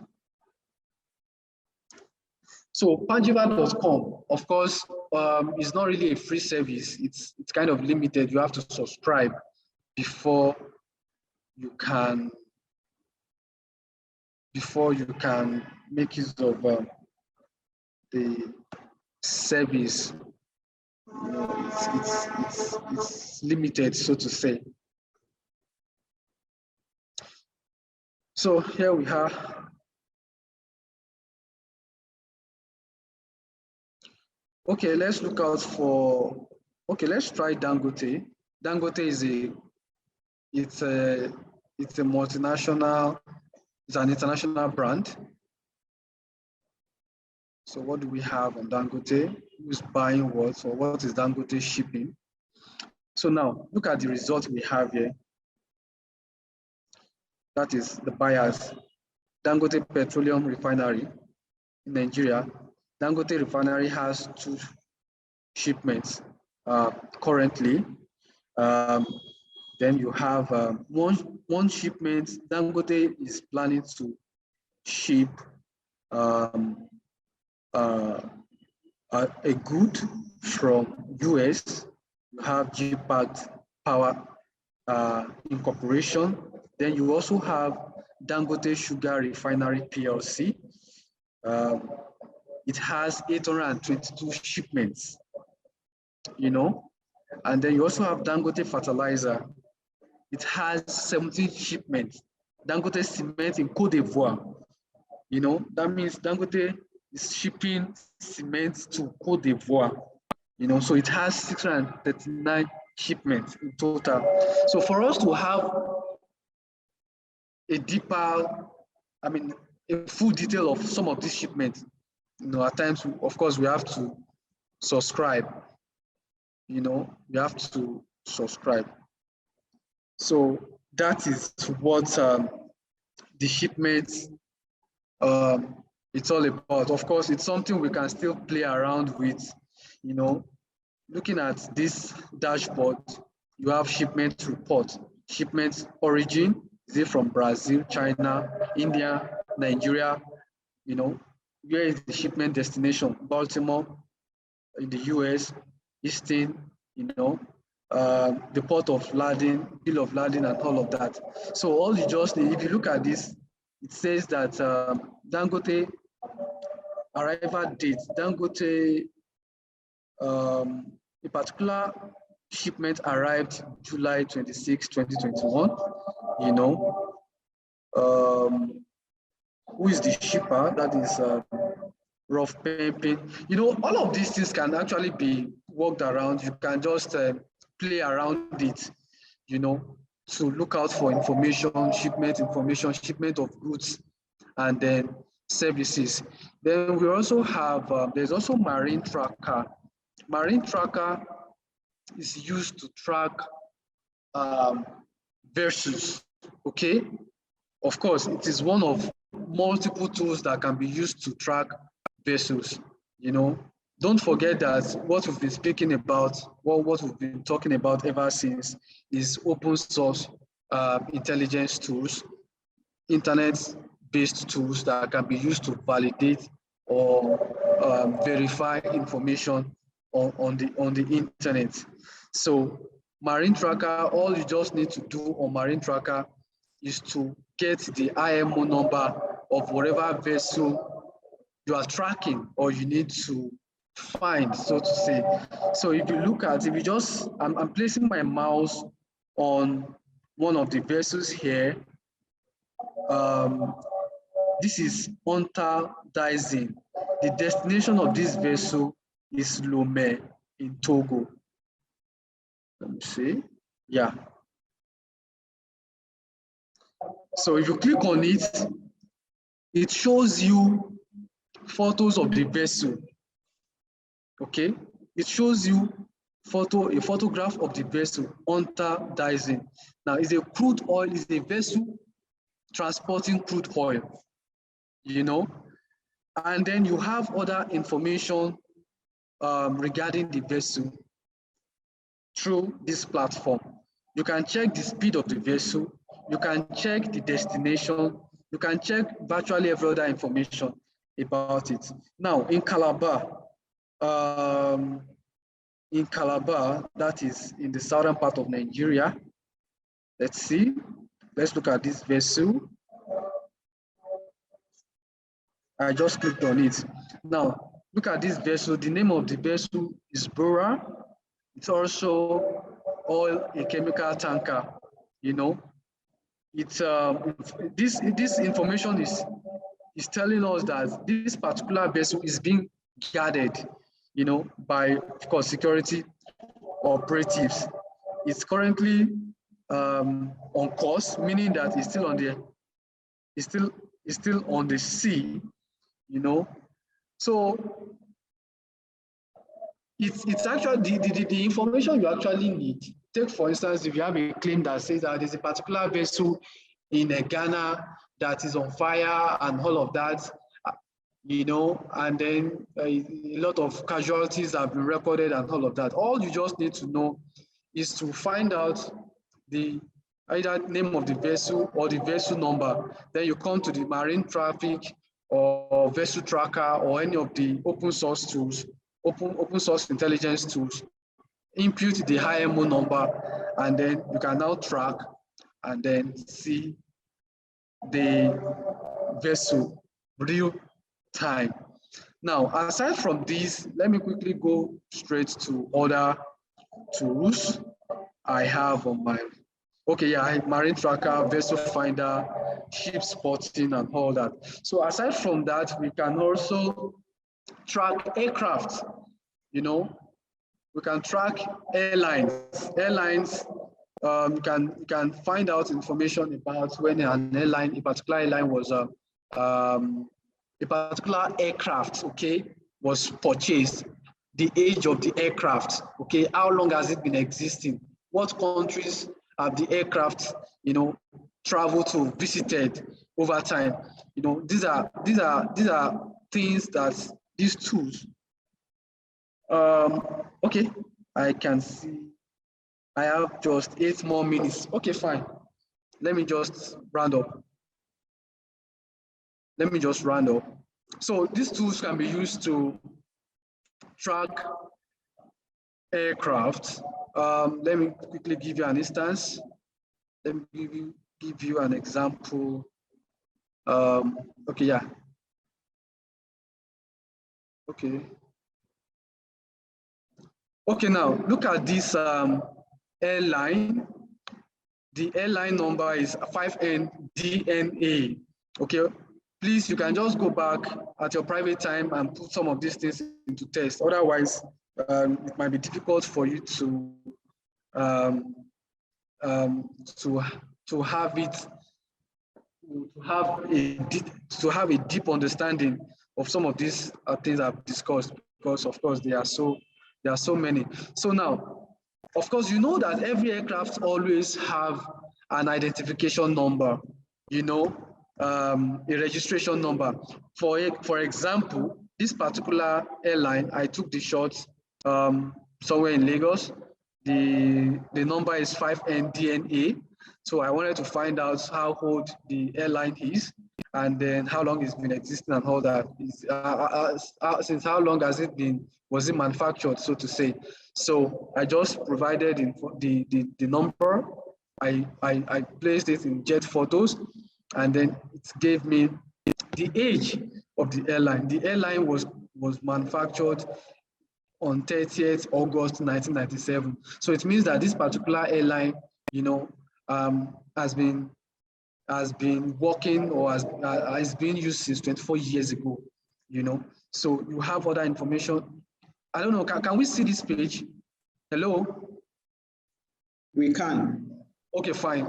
Speaker 3: So Panjiva.com, of course, is not really a free service. It's kind of limited. You have to subscribe before you can make use of the service. It's limited, so to say. So here we are. Okay, let's look out for, okay, let's try Dangote. Dangote is it's a multinational, it's an international brand. So what do we have on Dangote? Who's buying what, or what is Dangote shipping? So now look at the result we have here. That is the buyers. Dangote Petroleum Refinery in Nigeria. Dangote Refinery has 2 shipments currently. Then you have one shipment. Dangote is planning to ship a good from US. You have GPAT Power Incorporation. Then you also have Dangote Sugar Refinery PLC. It has 822 shipments, and then you also have Dangote Fertilizer. It has 17 shipments. Dangote Cement in Côte d'Ivoire, that means Dangote is shipping cement to Côte d'Ivoire, so it has 639 shipments in total. So for us to have a deeper, a full detail of some of these shipments, at times, of course, we have to subscribe. We have to subscribe. So that is what the shipments, it's all about. Of course, it's something we can still play around with. Looking at this dashboard, you have shipment report, shipment origin. Is it from Brazil, China, India, Nigeria? Where is the shipment destination? Baltimore, in the US, Easton, the port of landing, bill of landing, and all of that. So all you just need, if you look at this, it says that Dangote arrival date, Dangote, a particular shipment arrived July 26, 2021, who is the shipper? That is Rough Pimping. All of these things can actually be worked around. You can just play around it, to look out for information, shipment of goods, and then services. Then we also have, there's also marine tracker. Marine tracker is used to track vessels, okay? Of course, it is one of multiple tools that can be used to track vessels, you know. Don't forget that what we've been speaking about, what we've been talking about ever since is open source intelligence tools, internet-based tools that can be used to validate or verify information on the internet. So Marine Tracker, all you just need to do on Marine Tracker is to get the IMO number of whatever vessel you are tracking or you need to find, so to say. So if you look at, if you just, I'm placing my mouse on one of the vessels here. This is Onta Daisy. The destination of this vessel is Lomé in Togo. Let me see. Yeah. So if you click on it, it shows you photos of the vessel. Okay, it shows you a photograph of the vessel, Onta Daisy. Now, it's a crude oil, it's a vessel transporting crude oil, you know, and then you have other information regarding the vessel through this platform. You can check the speed of the vessel, you can check the destination, you can check virtually every other information about it. Now, in Calabar, that is in the southern part of Nigeria. Let's see. Let's look at this vessel. I just clicked on it. Now, look at this vessel. The name of the vessel is Bora. It's also a chemical tanker, you know. It's this information is telling us that this particular vessel is being guarded, you know, by, of course, security operatives. It's currently on course, meaning that it's still on the sea, you know. So it's actually the information you actually need. Take, for instance, if you have a claim that says that there's a particular vessel in Ghana that is on fire and all of that, you know, and then a lot of casualties have been recorded and all of that. All you just need to know is to find out the either name of the vessel or the vessel number. Then you come to the marine traffic or vessel tracker or any of the open source tools, open source intelligence tools, input the IMO number, and then you can now track and then see the vessel real time. Now, aside from this, let me quickly go straight to other tools I have on my, okay, yeah, marine tracker, vessel finder, ship spotting, and all that. So aside from that, we can also track aircraft, you know, we can track airlines. You can find out information about when an airline, a particular airline was a particular aircraft, okay, was purchased, the age of the aircraft, okay, how long has it been existing, what countries have the aircraft, you know, traveled to, visited over time. You know, these are things that these tools. Okay, I can see I have just 8 more minutes. Okay, fine. Let me just round up. So these tools can be used to track aircraft. Let me quickly give you an instance. Let me give you an example. Okay, yeah. Okay, now look at this airline. The airline number is 5NDNA. Okay, please, you can just go back at your private time and put some of these things into test. Otherwise, it might be difficult for you to have it to have a deep understanding of some of these things I've discussed, because of course there are so many. So now, of course, you know that every aircraft always have an identification number, you know, a registration number. For example, this particular airline, I took the shot somewhere in Lagos. The number is 5NDNA. So I wanted to find out how old the airline is, and then how long it's been existing and all that. Since how long was it manufactured, so to say. So I just provided the number. I placed it in jet photos, and then it gave me the age of the airline. The airline was manufactured on 30th August 1997. So it means that this particular airline, you know, has been working, or has been used since 24 years ago, you know. So you have other information. I don't know, can we see this page? Hello?
Speaker 1: We can.
Speaker 3: Okay, fine.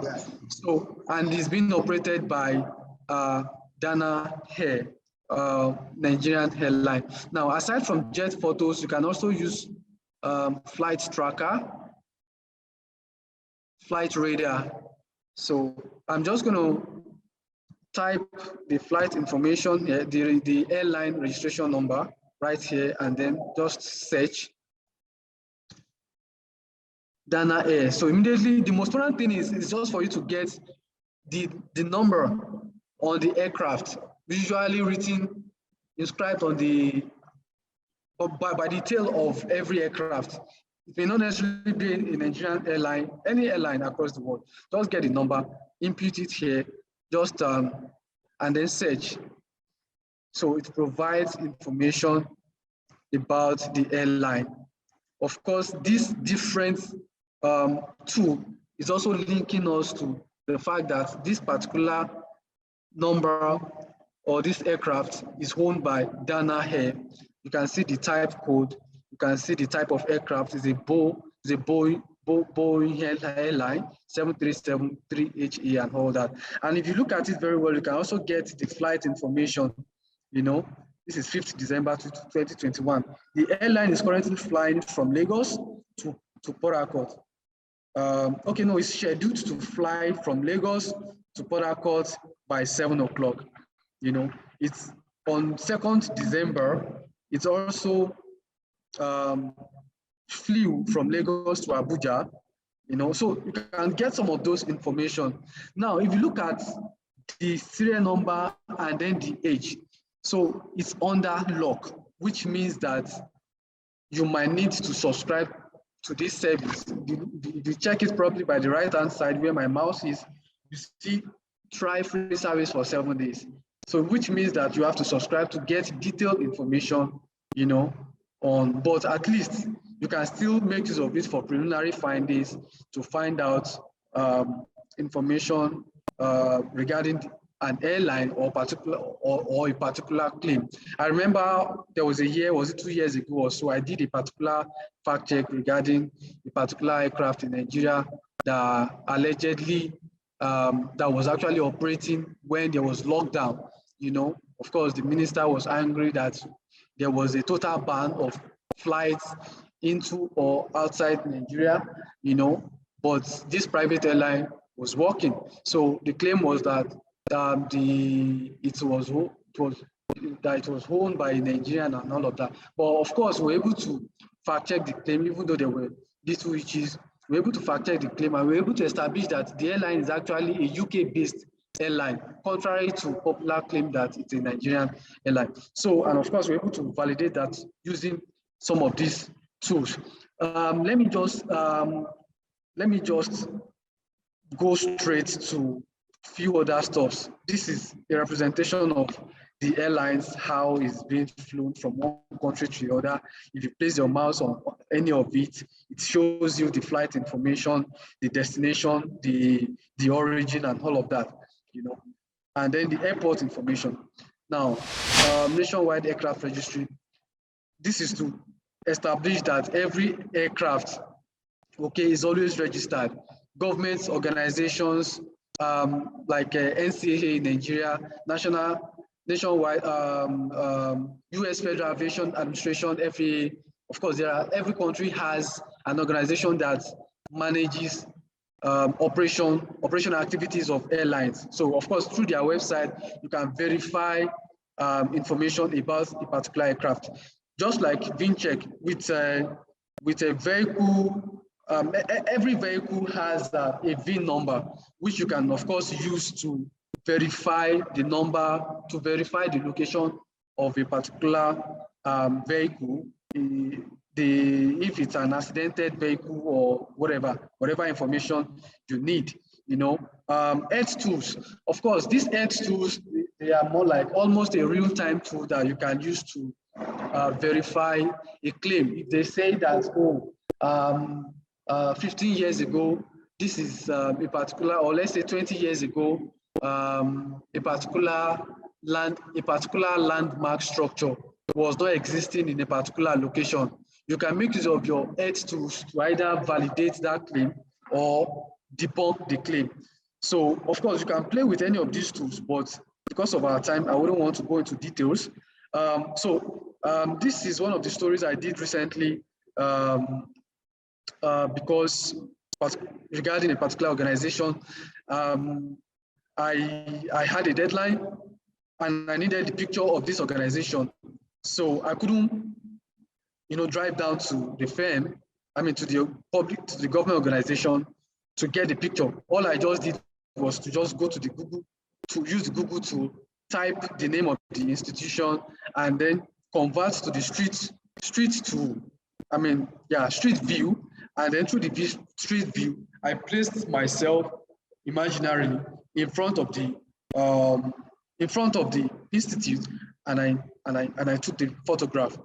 Speaker 3: So, and it's being operated by Dana Air, Nigerian airline. Now, aside from jet photos, you can also use flight tracker, flight radar. So I'm just going to type the flight information here, the airline registration number right here, and then just search Dana Air. So immediately, the most important thing is just for you to get the number on the aircraft, visually written, inscribed on the by the tail of every aircraft. It may not necessarily be a Nigerian airline, any airline across the world. Just get the number, input it here, just and then search. So it provides information about the airline. Of course, this different tool is also linking us to the fact that this particular number or this aircraft is owned by Dana Air. You can see the type code. You can see the type of aircraft. It's a Boeing airline 737-3HE and all that. And if you look at it very well, you can also get the flight information. You know, this is 5th December 2021. The airline is currently flying from Lagos to Port Harcourt. Okay, no, it's scheduled to fly from Lagos to Port Harcourt by 7 o'clock. You know, it's on 2nd December. It's also flew from Lagos to Abuja, you know, so you can get some of those information. Now, if you look at the serial number and then the age, so it's under lock, which means that you might need to subscribe to this service. If you check it properly by the right-hand side where my mouse is, you see try free service for 7 days. So which means that you have to subscribe to get detailed information, you know, but at least you can still make use of it for preliminary findings to find out information regarding an airline or a particular claim. I remember there was a year, was it 2 years ago or so, I did a particular fact check regarding a particular aircraft in Nigeria that allegedly that was actually operating when there was lockdown. You know, of course, the minister was angry that there was a total ban of flights into or outside Nigeria, you know, but this private airline was working. So the claim was that it was owned by a Nigerian and all of that. But of course, we're able to fact check the claim, even though there were little issues. We're able to fact check the claim, and we're able to establish that the airline is actually a UK-based airline, contrary to popular claim that it's a Nigerian airline. So, and of course, we're able to validate that using some of these tools. Let me just go straight to few other stuffs. This is a representation of the airlines, how it's being flown from one country to the other. If you place your mouse on any of it, it shows you the flight information, the destination, the origin, and all of that, you know. And then the airport information. Now, nationwide aircraft registry. This is to establish that every aircraft, okay, is always registered. Governments, organizations, like NCAA in Nigeria, nationwide, US Federal Aviation Administration, FAA. Of course, every country has an organization that manages operational activities of airlines. So of course, through their website, you can verify information about a particular aircraft. Just like VinCheck, with a vehicle, every vehicle has a VIN number, which you can of course use to verify the number, to verify the location of a particular vehicle, if it's an accidented vehicle or whatever information you need, Earth tools. Of course, these Earth tools, they are more like almost a real-time tool that you can use to verify a claim. If they say that, 15 years ago, this is a particular, or let's say 20 years ago, a particular landmark structure was not existing in a particular location, you can make use of your Earth tools to either validate that claim or debunk the claim. So, of course, you can play with any of these tools, but because of our time, I wouldn't want to go into details. This is one of the stories I did recently because regarding a particular organization, I had a deadline and I needed the picture of this organization. So I couldn't, drive down to the firm, to the government organization to get the picture. All I just did was to just go to the Google, to use Google to type the name of the institution and then convert to the street view. And then through the street view, I placed myself imaginarily in front of the institute, and I took the photograph.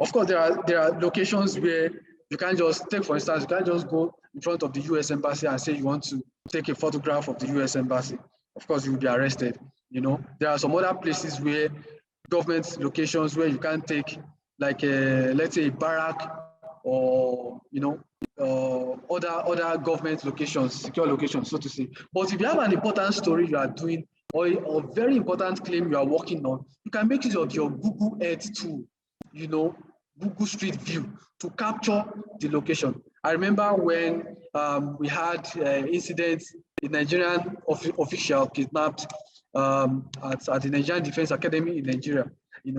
Speaker 3: Of course, there are locations where you can't just take, for instance, you can't just go in front of the US Embassy and say you want to take a photograph of the US Embassy. Of course, you will be arrested. There are some other places where government locations where you can't take, like let's say a barrack or other government locations, secure locations, so to say. But if you have an important story you are doing or a very important claim you are working on, you can make use of your Google Earth tool, Google Street View, to capture the location. I remember when we had incidents, the Nigerian official kidnapped at the Nigerian Defense Academy in Nigeria,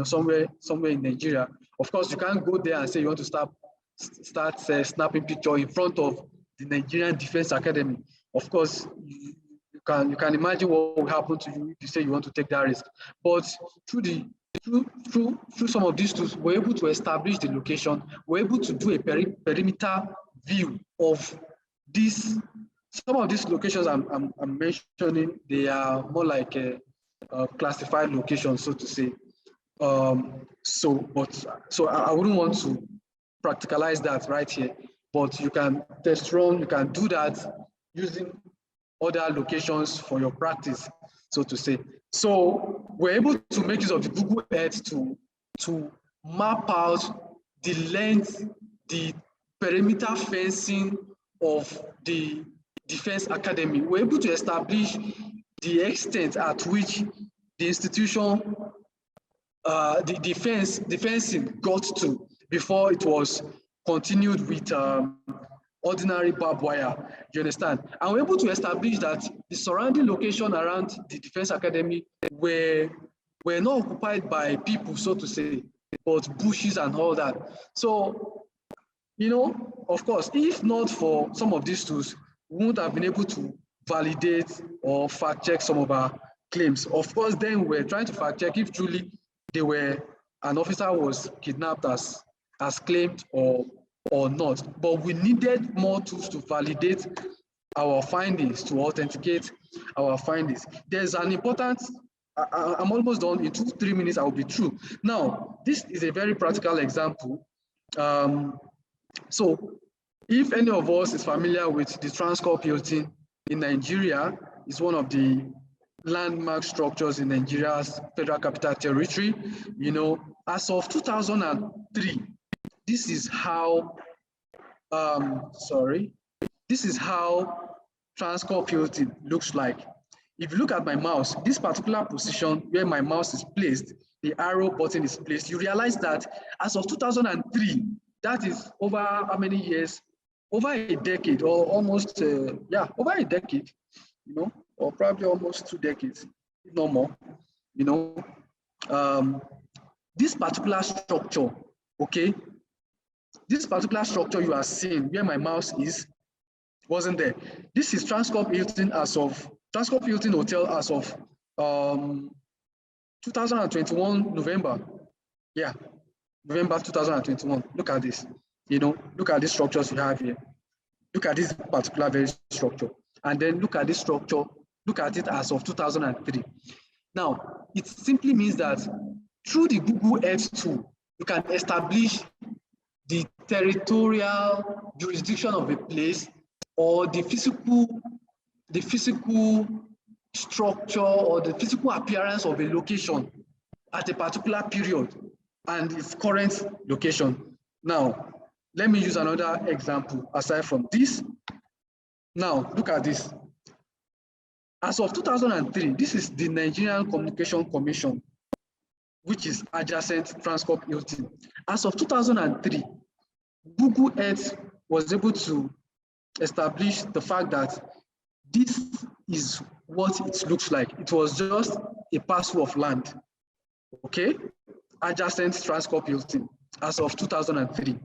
Speaker 3: somewhere in Nigeria. Of course, you can't go there and say you want to start snapping picture in front of the Nigerian Defense Academy. Of course, you can imagine what will happen to you if you say you want to take that risk. But through some of these tools, we're able to establish the location. We're able to do a perimeter view of this. Some of these locations I'm mentioning, they are more like a classified locations, so to say. So I wouldn't want to practicalize that right here, but you can test run, you can do that using other locations for your practice, so to say. So we're able to make use of the Google Earth to map out the length, the perimeter fencing of the Defense Academy. We're able to establish the extent at which the institution, the fencing got to before it was continued with ordinary barbed wire, you understand? And we're able to establish that the surrounding location around the Defense Academy were not occupied by people, so to say, but bushes and all that. So, of course, if not for some of these tools, we wouldn't have been able to validate or fact check some of our claims. Of course, then we're trying to fact check if truly an officer was kidnapped as claimed or not. But we needed more tools to validate our findings, to authenticate our findings. There's an important, I'm almost done, in 2-3 minutes I will be through. Now, this is a very practical example. So if any of us is familiar with the Transcorp Hilton in Nigeria, it's one of the landmark structures in Nigeria's Federal Capital Territory. As of 2003, this is how Transcorp Hilton looks like. If you look at my mouse, this particular position where my mouse is placed, the arrow button is placed, you realize that as of 2003, that is over how many years? Over a decade, or almost, yeah, over a decade, you know, or probably almost 2 decades, if not more, you know. This particular structure, okay, this particular structure you are seeing where my mouse is, wasn't there. This is Transcorp Hilton as of, Transcorp Hilton Hotel as of 2021 November. Yeah, November 2021. Look at this, you know, look at these structures you have here. Look at this particular very structure. And then look at this structure, look at it as of 2003. Now, it simply means that through the Google Earth tool, you can establish the territorial jurisdiction of a place or the physical structure or the physical appearance of a location at a particular period and its current location. Now, let me use another example aside from this. Now, look at this. As of 2003, this is the Nigerian Communication Commission, which is adjacent Transcorp Hilton. As of 2003, Google Earth was able to establish the fact that this is what it looks like. It was just a parcel of land, okay? Adjacent Transcorp Hilton as of 2003.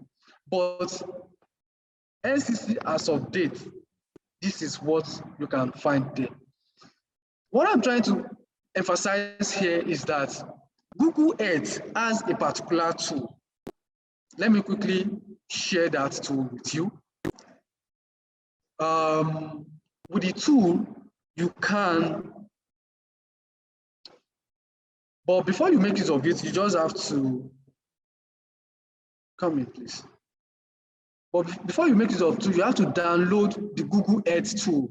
Speaker 3: But NCC as of date, this is what you can find there. What I'm trying to emphasize here is that Google Earth has a particular tool. Let me quickly share that tool with you. With the tool, you can, but before you make use of it, you just have to, come in please. But before you make use of it, you have to download the Google Earth tool.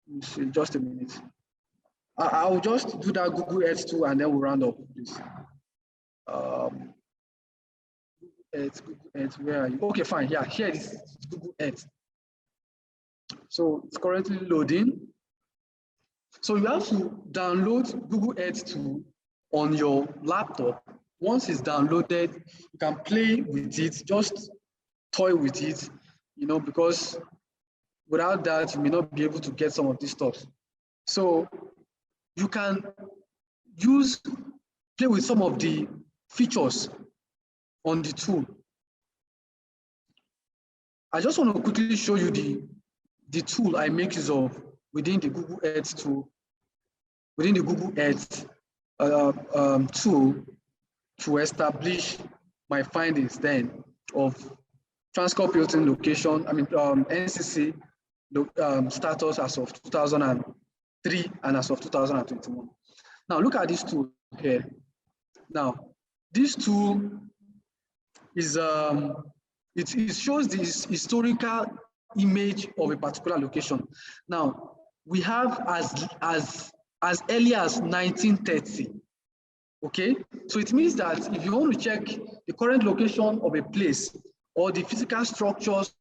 Speaker 3: Let me see, just a minute. I'll just do that Google Earth tool and then we'll round up, please. Google Earth, where are you? Okay, fine. Yeah, here it is, Google Earth. So it's currently loading. So you have to download Google Earth tool on your laptop. Once it's downloaded, you can play with it, just toy with it, you know, because without that, you may not be able to get some of these stuff. So you can play with some of the features on the tool. I just want to quickly show you the tool I make use of within the Google Earth tool, within the Google Earth tool to establish my findings then of Transcorp Hilton location, NCC status as of 2003 and as of 2021. Now look at this tool here. Now this tool is it shows this historical image of a particular location. Now we have as early as 1930. Okay, so it means that if you want to check the current location of a place or the physical structures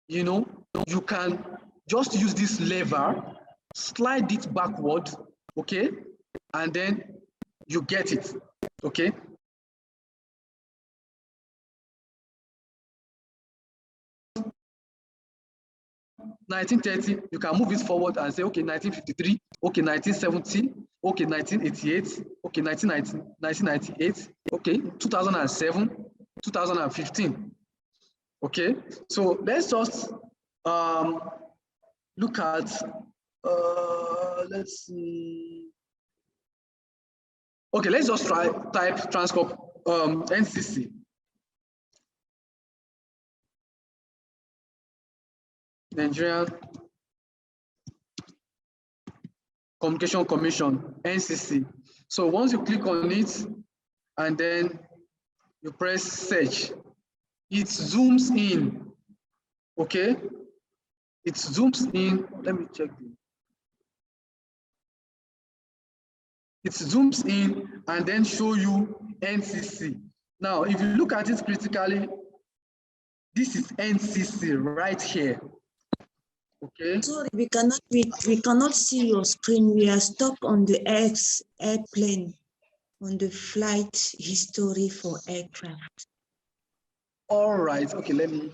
Speaker 3: you know, you can just use this lever, slide it backward, okay, and then you get it, okay. (1930), you can move it forward and say, okay, 1953, okay, 1970, okay, 1988, okay, 1998, okay, 2007, 2015. Okay, so let's just look at, let's see. Okay, let's just type Transcorp NCC. Nigerian Communication Commission, NCC. So once you click on it and then you press search, it zooms in, okay? It zooms in, let me check. it zooms in and then show you NCC. Now, if you look at it critically, this is NCC right here. Okay.
Speaker 6: Sorry, we cannot see your screen. We are stuck on the airplane, on the flight history for aircraft.
Speaker 3: All right. Okay, let me.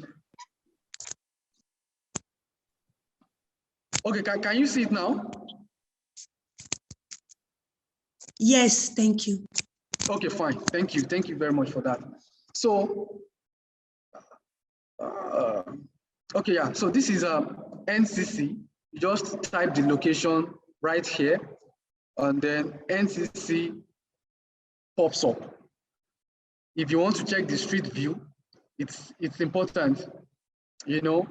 Speaker 3: Okay, can you see it now?
Speaker 6: Yes, thank you.
Speaker 3: Okay, fine. Thank you. Thank you very much for that. So, okay, yeah. So this is a NCC. You just type the location right here, and then NCC pops up. If you want to check the street view, it's important. You know,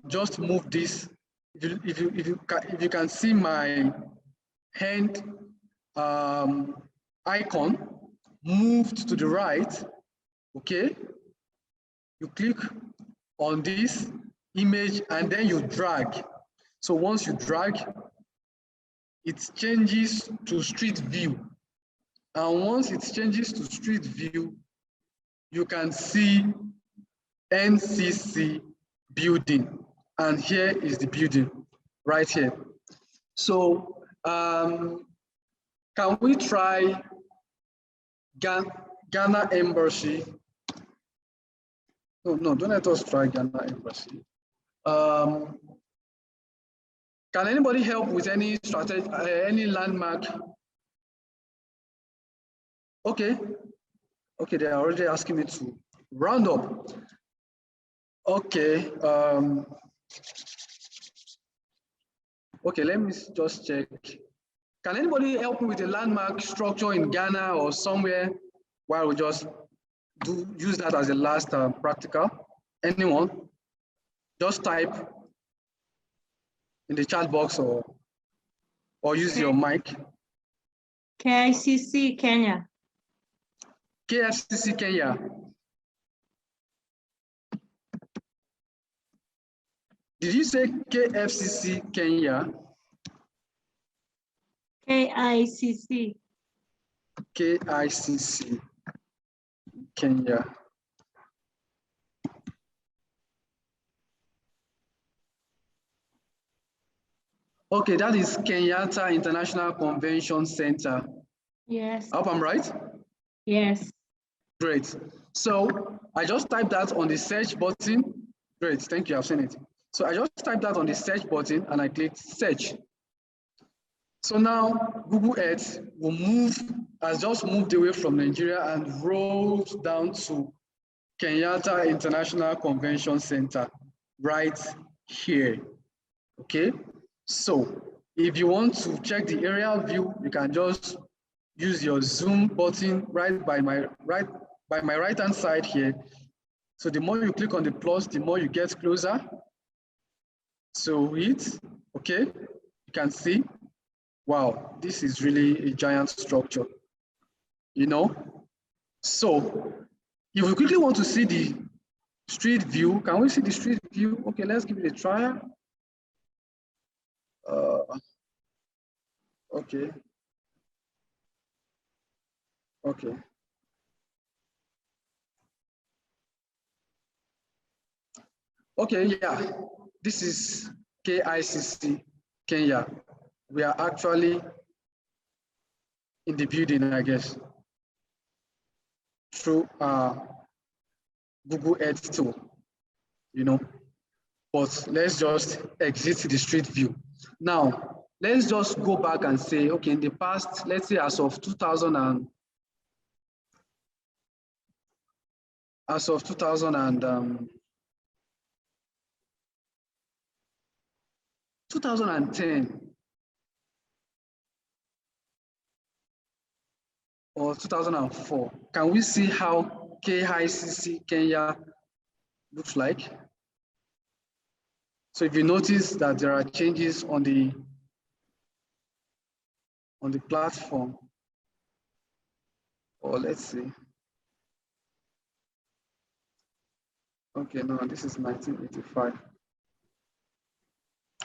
Speaker 3: just move this. If you can see my hand icon moved to the right, okay, you click on this image and then you drag. So once you drag, it changes to street view. And once it changes to street view, you can see NCC building. And here is the building right here. So can we try Ghana Embassy? No, don't let us try Ghana Embassy. Can anybody help with any strategy, any landmark? Okay, they're already asking me to round up. Okay, okay, let me just check. Can anybody help me with a landmark structure in Ghana or somewhere while we just use that as a last practical? Anyone? Just type in the chat box or use your mic.
Speaker 7: KICC Kenya.
Speaker 3: KFCC Kenya. Did you say KFCC Kenya?
Speaker 7: KICC.
Speaker 3: KICC Kenya. Okay, that is Kenyatta International Convention Center.
Speaker 7: Yes.
Speaker 3: I hope I'm right?
Speaker 7: Yes.
Speaker 3: Great. So I just typed that on the search button. Great, thank you, I've seen it. So I just typed that on the search button and I clicked search. So now Google Earth has just moved away from Nigeria and rolled down to Kenyatta International Convention Center right here, okay? So if you want to check the aerial view, you can just use your zoom button right by my right-hand side here. So the more you click on the plus, the more you get closer to it, okay? You can see, wow, this is really a giant structure, you know? So if we quickly want to see the street view, can we see the street view? Okay, let's give it a try. Okay. Okay. Okay, yeah, this is KICC Kenya. We are actually in the building, I guess, through Google Earth tool, you know. But let's just exit the street view. Now, let's just go back and say, okay, in the past, let's say as of 2010, or 2004, can we see how KICC Kenya looks like? So if you notice that there are changes on the platform, or let's see. Okay, no, this is 1985.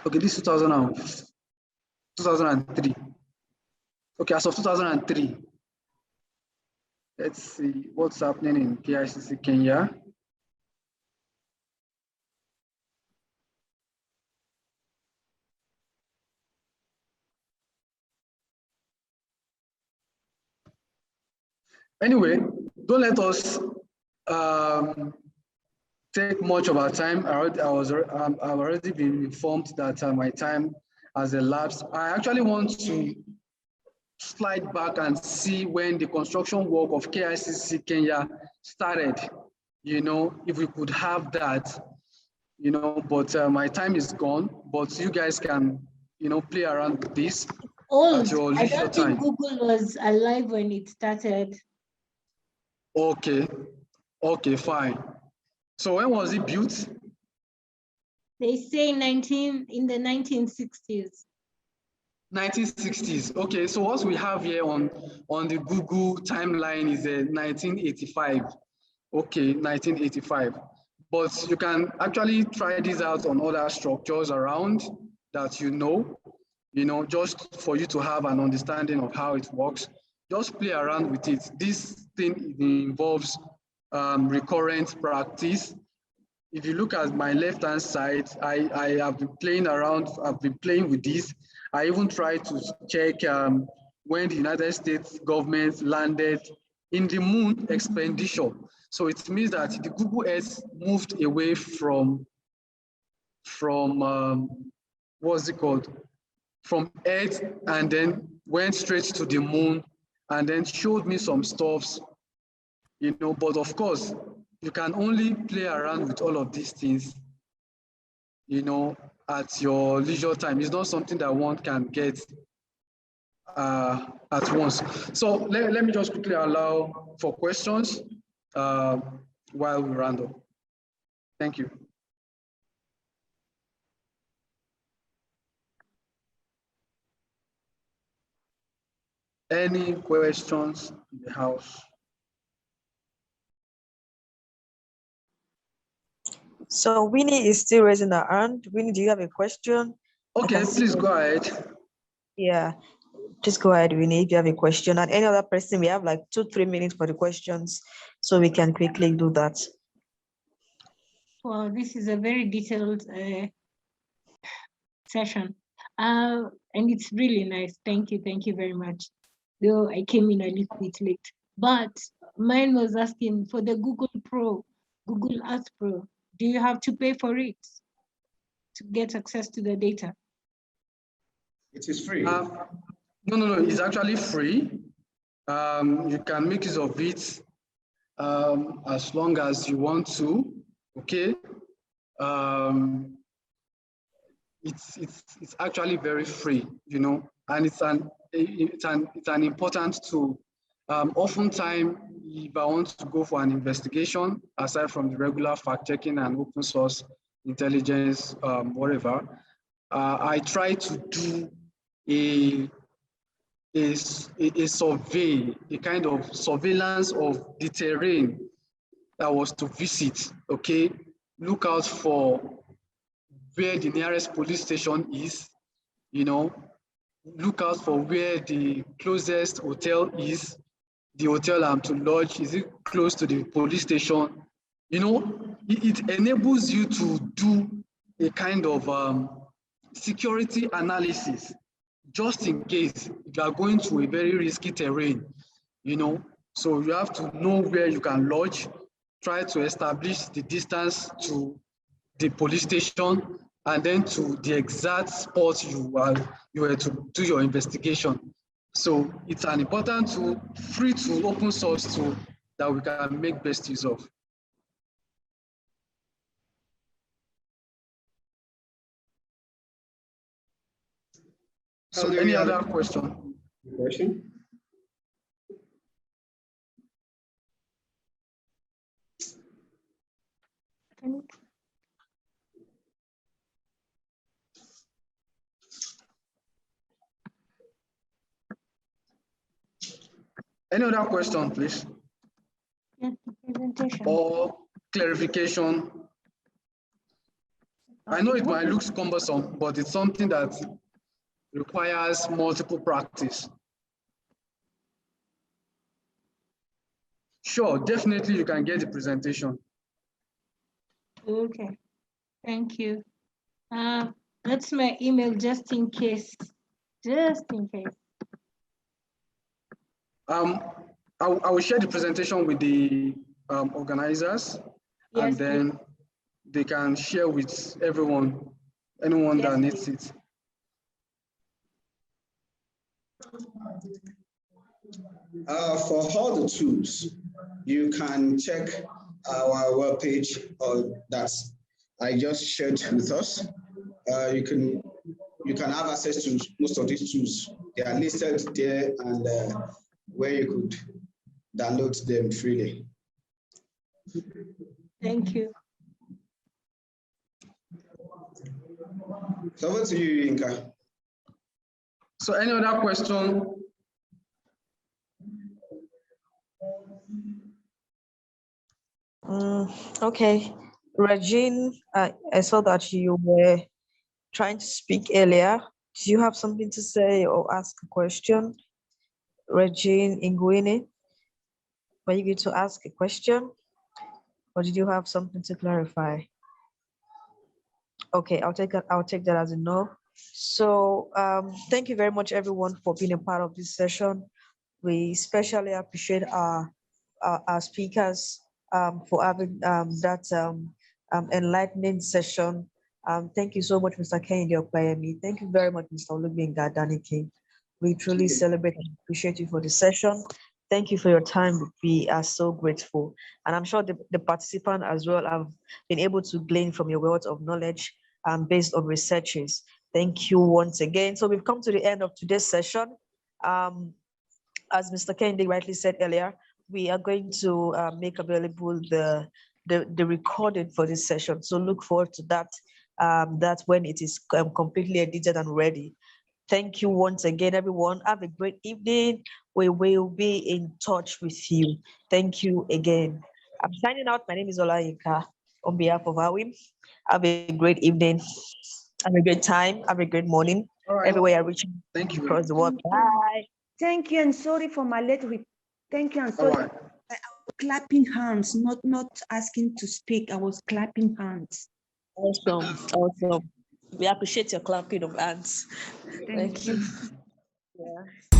Speaker 3: Okay, this is 2003. Okay, as of 2003. Let's see what's happening in KICC Kenya. Anyway, don't let us take much of our time. I've already been informed that my time has elapsed. I actually want to slide back and see when the construction work of KICC Kenya started. You know, if we could have that, you know, but my time is gone. But you guys can, you know, play around with this at your
Speaker 7: I
Speaker 3: leisure
Speaker 7: don't
Speaker 3: time.
Speaker 7: think Google was alive when it started.
Speaker 3: Okay, okay, fine. So when was it built?
Speaker 7: They say in the 1960s.
Speaker 3: 1960s. Okay, so what we have here on the Google timeline is 1985. Okay, 1985. But you can actually try this out on other structures around that you know, just for you to have an understanding of how it works. Just play around with it. This thing involves recurrent practice. If you look at my left-hand side, I have been playing around, I've been playing with this. I even tried to check when the United States government landed in the moon expenditure. So it means that the Google Earth moved away from what's it called? From Earth, and then went straight to the moon and then showed me some stuffs, you know, but of course, you can only play around with all of these things, you know, at your leisure time. It's not something that one can get at once. So let me just quickly allow for questions while we round up. Thank you. Any questions in the house?
Speaker 2: So Winnie is still raising her hand. Winnie, do you have a question?
Speaker 3: Okay, please go ahead.
Speaker 2: Yeah, just go ahead, Winnie, if you have a question. And any other person, we have like 2-3 minutes for the questions, so we can quickly do that.
Speaker 7: Well, this is a very detailed session. And it's really nice. Thank you very much. Though I came in a little bit late. But mine was asking for the Google Earth Pro. Do you have to pay for it to get access to the data?
Speaker 1: It is free.
Speaker 3: No, it's actually free. You can make use of it as long as you want to, okay? It's actually very free, you know, and it's an important tool. Oftentimes, if I want to go for an investigation, aside from the regular fact-checking and open source intelligence, whatever, I try to do a survey, a kind of surveillance of the terrain that was to visit, okay? Look out for where the nearest police station is, you know, look out for where the closest hotel is, the hotel I'm to lodge, is it close to the police station? You know, it enables you to do a kind of security analysis, just in case you are going to a very risky terrain, you know. So you have to know where you can lodge, try to establish the distance to the police station, and then to the exact spot you were to do your investigation. So it's an important tool, free tool, open source tool that we can make best use of. So any other question?
Speaker 1: Question?
Speaker 3: Any other question, please?
Speaker 7: Yes, presentation.
Speaker 3: Or clarification? I know it might look cumbersome, but it's something that requires multiple practice. Sure, definitely you can get the presentation.
Speaker 7: Okay, thank you. That's my email just in case. Just in case.
Speaker 3: I will share the presentation with the organizers,
Speaker 7: Yes,
Speaker 3: and then they can share with everyone, anyone that needs it.
Speaker 1: For all the tools, you can check our webpage that I just shared with us. You can have access to most of these tools. They are listed there, and where you could download them freely.
Speaker 7: Thank you.
Speaker 1: So over to you, Yinka.
Speaker 3: So any other question?
Speaker 2: Okay, Regine, I saw that you were trying to speak earlier. Do you have something to say or ask a question? Regine Nguini, were you going to ask a question, or did you have something to clarify? Okay, I'll take that as a no. So thank you very much, everyone, for being a part of this session. We especially appreciate our speakers for having that enlightening session. Thank you so much, Mr. Kehinde Opeyemi. Thank you very much, Mr. Gbenga Adanikin. We truly celebrate and appreciate you for the session. Thank you for your time. We are so grateful. And I'm sure the participants as well have been able to glean from your wealth of knowledge based on researches. Thank you once again. So we've come to the end of today's session. As Mr. Kehinde rightly said earlier, we are going to make available the recording for this session. So look forward to that. That's when it is completely edited and ready. Thank you once again, everyone. Have a great evening. We will be in touch with you. Thank you again. I'm signing out. My name is Olayinka on behalf of AWIM. Have a great evening. Have a great time. Have a great morning.
Speaker 3: Right.
Speaker 2: Everywhere you're reaching across the world. Bye.
Speaker 5: Thank you, and sorry for my late. Thank you, and sorry.
Speaker 3: Right.
Speaker 6: I was clapping hands, not asking to speak. I was clapping hands.
Speaker 2: Awesome. Awesome. We appreciate your clapping of hands.
Speaker 5: Thank you.
Speaker 2: Yeah.